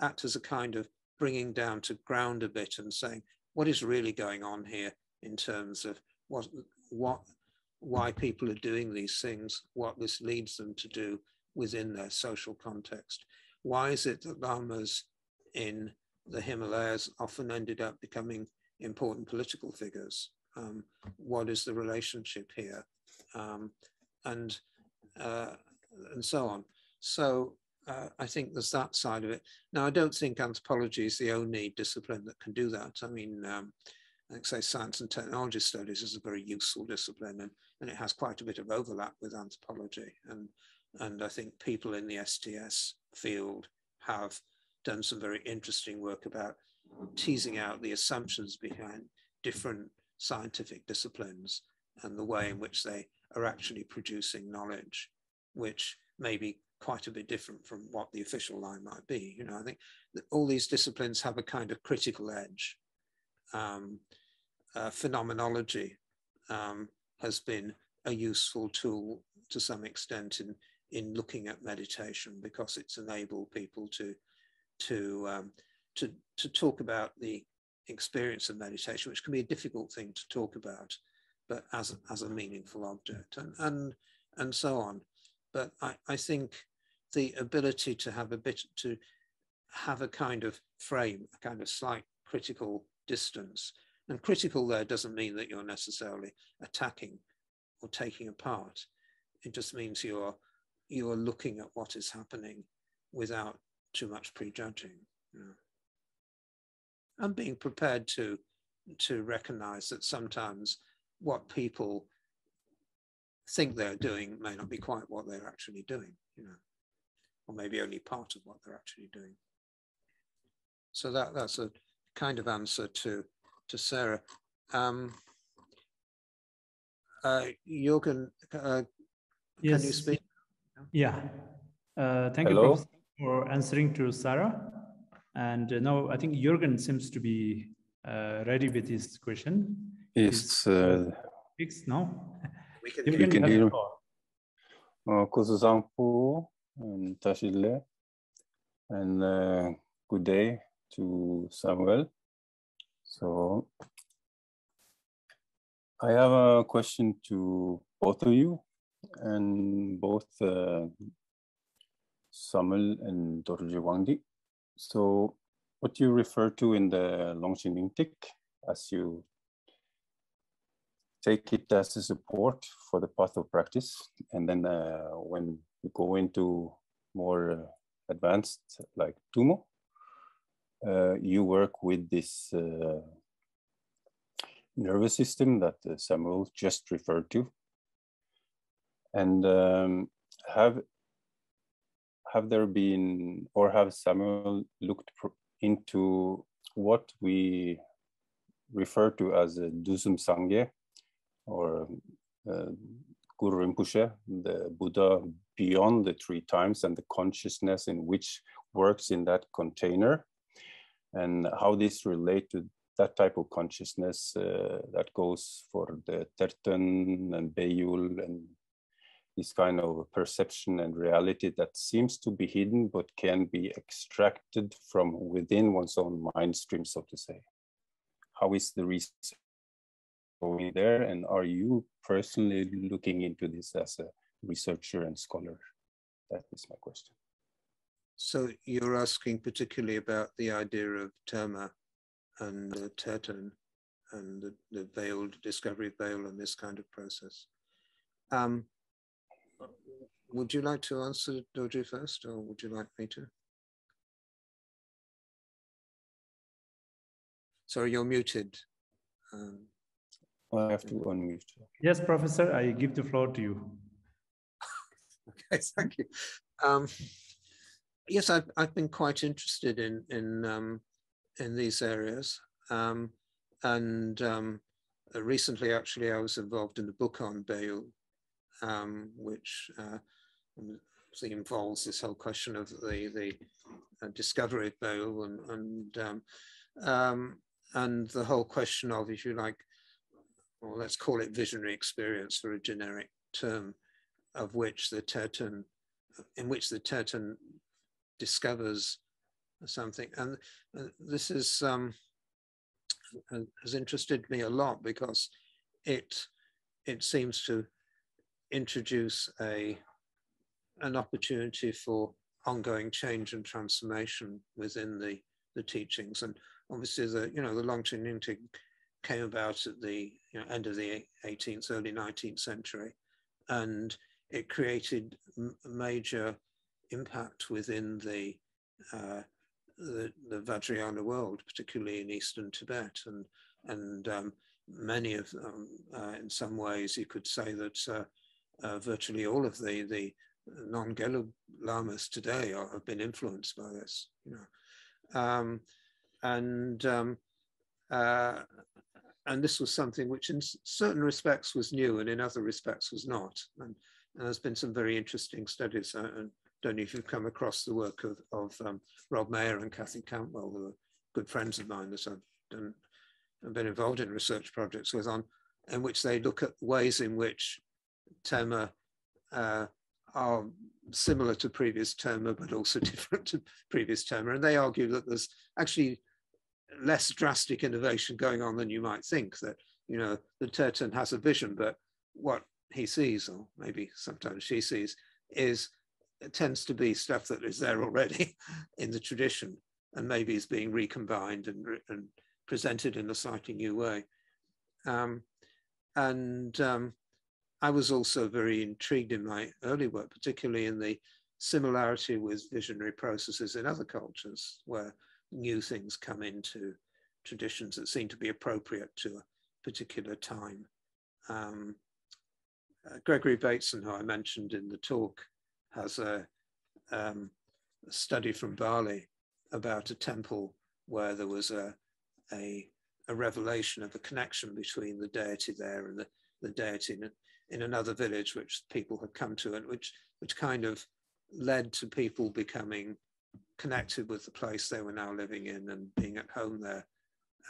act as a kind of bringing down to ground a bit and saying, what is really going on here in terms of why people are doing these things, what this leads them to do within their social context. Why is it that lamas in the Himalayas often ended up becoming important political figures? What is the relationship here? And so on. So I think there's that side of it. Now, I don't think anthropology is the only discipline that can do that. I mean, like say science and technology studies is a very useful discipline, and it has quite a bit of overlap with anthropology. And I think people in the STS field have done some very interesting work about teasing out the assumptions behind different scientific disciplines and the way in which they are actually producing knowledge, which may be quite a bit different from what the official line might be. You know, I think that all these disciplines have a kind of critical edge. Phenomenology has been a useful tool to some extent in looking at meditation, because it's enabled people to talk about the experience of meditation, which can be a difficult thing to talk about, but as a meaningful object, and so on. But I think the ability to have a kind of frame, a kind of slight critical distance, and critical there doesn't mean that you're necessarily attacking or taking apart. It just means you're looking at what is happening without too much prejudging, you know. And being prepared to recognize that sometimes what people think they're doing may not be quite what they're actually doing, you know, or maybe only part of what they're actually doing. So that's a kind of answer to Sarah. Jürgen, yes. Can you speak? Yeah. Thank Hello. you, Professor, for answering to Sarah. And now I think Jürgen seems to be ready with his question. Yes. Fixed now. We can hear him. Floor. and Tashile, and good day to Samuel. So I have a question to both of you, and both Semel and Dorji Wangdi. So what you refer to in the Longshin Lingtik, as you take it as a support for the path of practice, and then when you go into more advanced, like Tumo, you work with this nervous system that Samuel just referred to. And have there been, or have Samuel looked into what we refer to as a Dusum Sangye, or Guru Rinpoche, the Buddha beyond the 3 times, and the consciousness in which works in that container, and how this relate to that type of consciousness that goes for the Terten and Bayul, and this kind of perception and reality that seems to be hidden but can be extracted from within one's own mind stream, so to say. How is the research going there? And are you personally looking into this as a researcher and scholar? That is my question. So you're asking particularly about the idea of terma and terton and the veiled discovery of veil and this kind of process. Would you like to answer, Dorji, first, or would you like me to? Sorry, you're muted. I have to unmute. Yes, Professor, I give the floor to you. Okay, thank you. Yes, I've been quite interested in these areas, recently, actually, I was involved in the book on Bail, which involves this whole question of the discovery of Bail and the whole question of, if you like, or let's call it visionary experience for a generic term, of which the terton, in which the terton discovers something. And this is has interested me a lot because it seems to introduce an opportunity for ongoing change and transformation within the teachings. And obviously the Longchen Nyingtik came about at the end of the 18th, early 19th century, and it created a major impact within the Vajrayana world, particularly in Eastern Tibet, and many of them, in some ways, you could say that virtually all of the non-Gelug lamas today have been influenced by this, and this was something which in certain respects was new and in other respects was not. And there's been some very interesting studies. I don't know if you've come across the work of Rob Mayer and Kathy Cantwell, who are good friends of mine that I've been involved in research projects with, in which they look at ways in which terma are similar to previous terma, but also different to previous terma. And they argue that there's actually less drastic innovation going on than you might think, that, the terton has a vision, but what he sees, or maybe sometimes she sees, it tends to be stuff that is there already in the tradition and maybe is being recombined and presented in a slightly new way. I was also very intrigued in my early work, particularly in the similarity with visionary processes in other cultures, where new things come into traditions that seem to be appropriate to a particular time. Gregory Bateson, who I mentioned in the talk, has a study from Bali about a temple where there was a revelation of a connection between the deity there and the deity in another village, which people had come to, and which kind of led to people becoming connected with the place they were now living in and being at home there.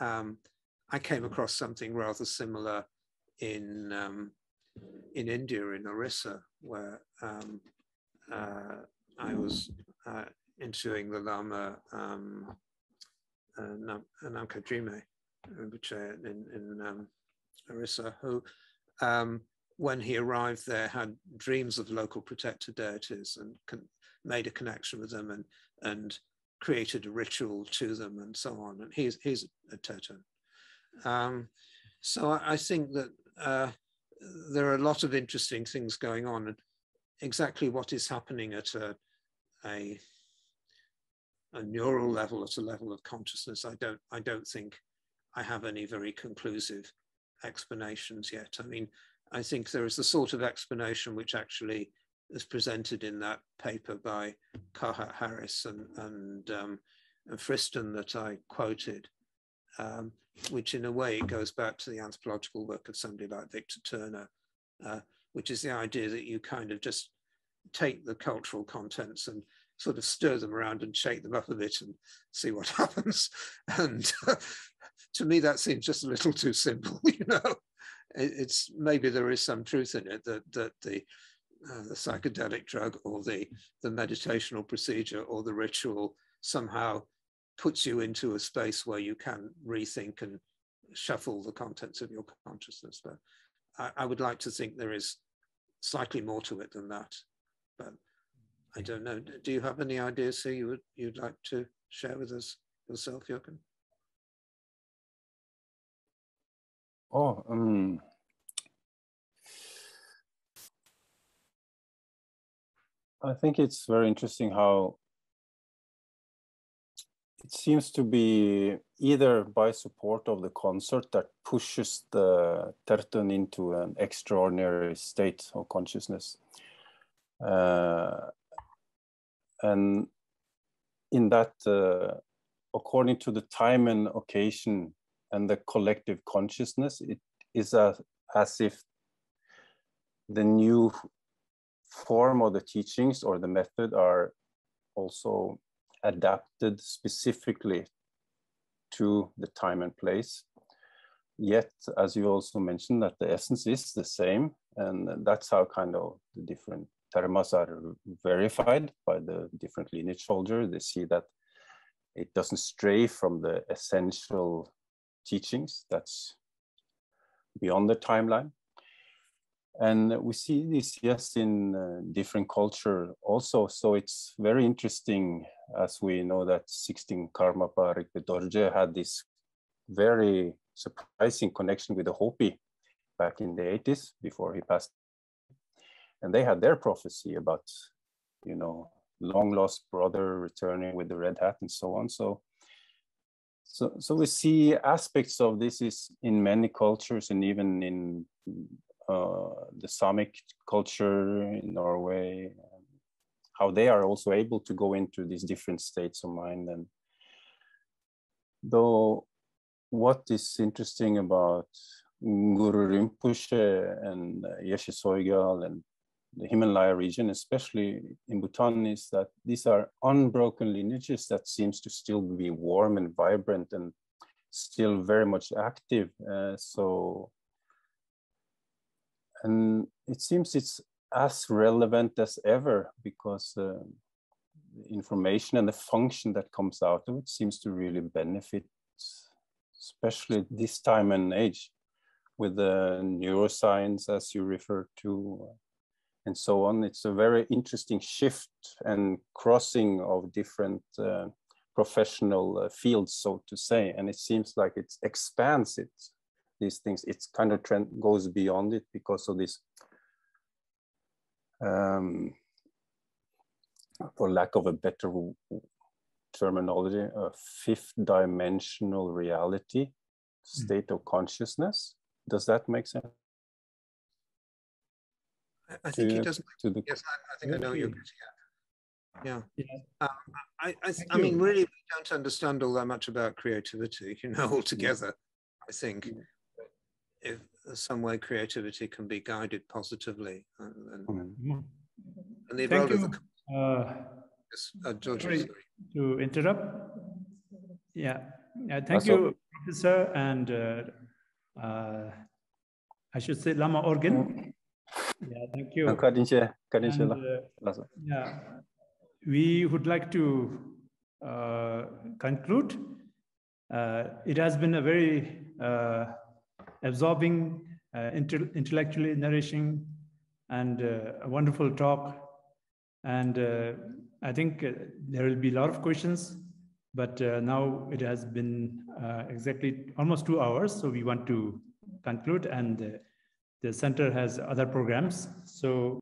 I came across something rather similar in India, in Orissa, where I was interviewing the Lama Namkadrime in Orissa, who, when he arrived there, had dreams of local protector deities and made a connection with them and created a ritual to them and so on. And he's a terton. So I think that there are a lot of interesting things going on, and exactly what is happening at a neural level, at a level of consciousness, I don't think I have any very conclusive explanations yet. I mean, I think there is the sort of explanation which actually is presented in that paper by Carhart Harris and Friston that I quoted, which in a way goes back to the anthropological work of somebody like Victor Turner, which is the idea that you kind of just take the cultural contents and sort of stir them around and shake them up a bit and see what happens. And to me, that seems just a little too simple, It's maybe there is some truth in it that the psychedelic drug or the meditational procedure or the ritual somehow puts you into a space where you can rethink shuffle the contents of your consciousness. But I would like to think there is slightly more to it than that. But I don't know. Do you have any ideas, Sue, you'd like to share with us yourself, Jochen? Oh, I think it's very interesting how it seems to be either by support of the concert that pushes the terton into an extraordinary state of consciousness. And in that, according to the time and occasion and the collective consciousness, it is as if the new form of the teachings or the method are also adapted specifically to the time and place. Yet, as you also mentioned, that the essence is the same, and that's how kind of the different dharmas are verified by the different lineage holders. They see that it doesn't stray from the essential teachings that's beyond the timeline. And we see this, yes, in different culture also. So it's very interesting, as we know that 16 Karmapa Rigpa Dorje had this very surprising connection with the Hopi back in the 80s before he passed. And they had their prophecy about, you know, long lost brother returning with the red hat and so on. So we see aspects of this is in many cultures, and even in the Samic culture in Norway, how they are also able to go into these different states of mind. And though what is interesting about Guru Rinpoche and Yeshe Sogyal and the Himalaya region, especially in Bhutan, is that these are unbroken lineages that seems to still be warm and vibrant and still very much active. And it seems it's as relevant as ever, because the information and the function that comes out of it seems to really benefit, especially this time and age, with the neuroscience, as you refer to, and so on. It's a very interesting shift and crossing of different professional fields, so to say. And it seems like it expands it. These things, it's kind of trend goes beyond it because of this, for lack of a better terminology, a fifth dimensional reality, state of consciousness. Does that make sense? I think it does. Yes, I think I know what you're getting at. Yeah. I mean, really, we don't understand all that much about creativity, you know, altogether. I think if some way creativity can be guided positively, and the role of the George, sorry to interrupt. Yeah, thank you, Professor, and I should say Lama Organ. Yeah, thank you. And, yeah, we would like to conclude. It has been a very absorbing, intellectually nourishing, and a wonderful talk. And I think there will be a lot of questions, but now it has been exactly almost 2 hours, so we want to conclude, and the center has other programs. So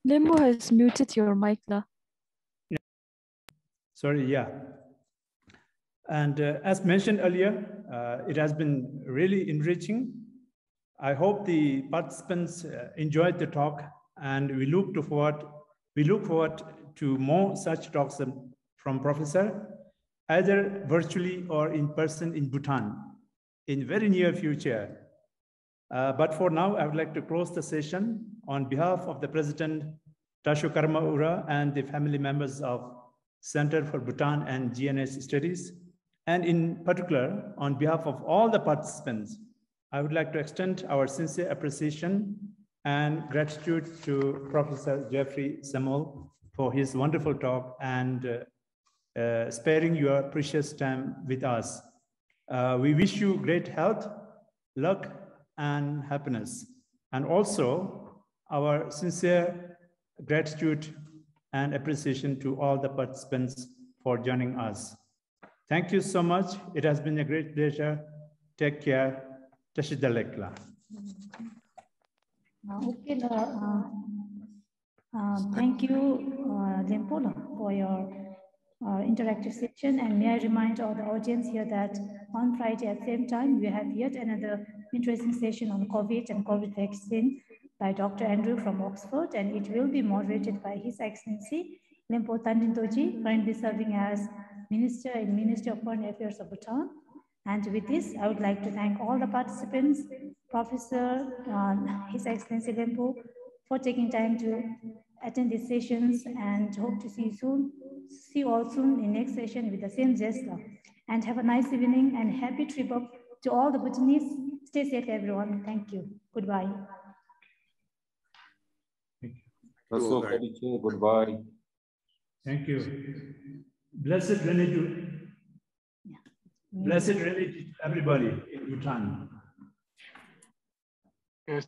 Limbo has muted your mic now. yeah. Sorry, yeah. And as mentioned earlier, it has been really enriching. I hope the participants enjoyed the talk, and we look forward to more such talks from Professor, either virtually or in person in Bhutan in very near future. But for now, I would like to close the session on behalf of the President, Dasho Karma Ura, and the family members of Center for Bhutan and GNS Studies, and in particular, on behalf of all the participants I would like to extend our sincere appreciation and gratitude to Professor.Geoffrey Samuel for his wonderful talk and sparing your precious time with us. We wish you great health, luck, and happiness. And also our sincere gratitude and appreciation to all the participants for joining us. Thank you so much. It has been a great pleasure. Take care. Tashidalekla. Okay, thank you, Lyonpo, for your interactive session. And may I remind all the audience here that on Friday at the same time, we have yet another interesting session on COVID and COVID vaccine by Dr. Andrew from Oxford, and it will be moderated by His Excellency Lyonpo Dorji, currently serving as Minister in Ministry of Foreign Affairs of Bhutan. And with this, I would like to thank all the participants, Professor, His Excellency Lyonpo, for taking time to attend these sessions, and hope to see you soon. See you all soon in next session with the same zest. And have a nice evening and happy trip up to all the Bhutanese. Stay safe, everyone. Thank you. Goodbye. Goodbye. Thank you. Blessed Renity. Blessed Renity to everybody in Bhutan. Yes.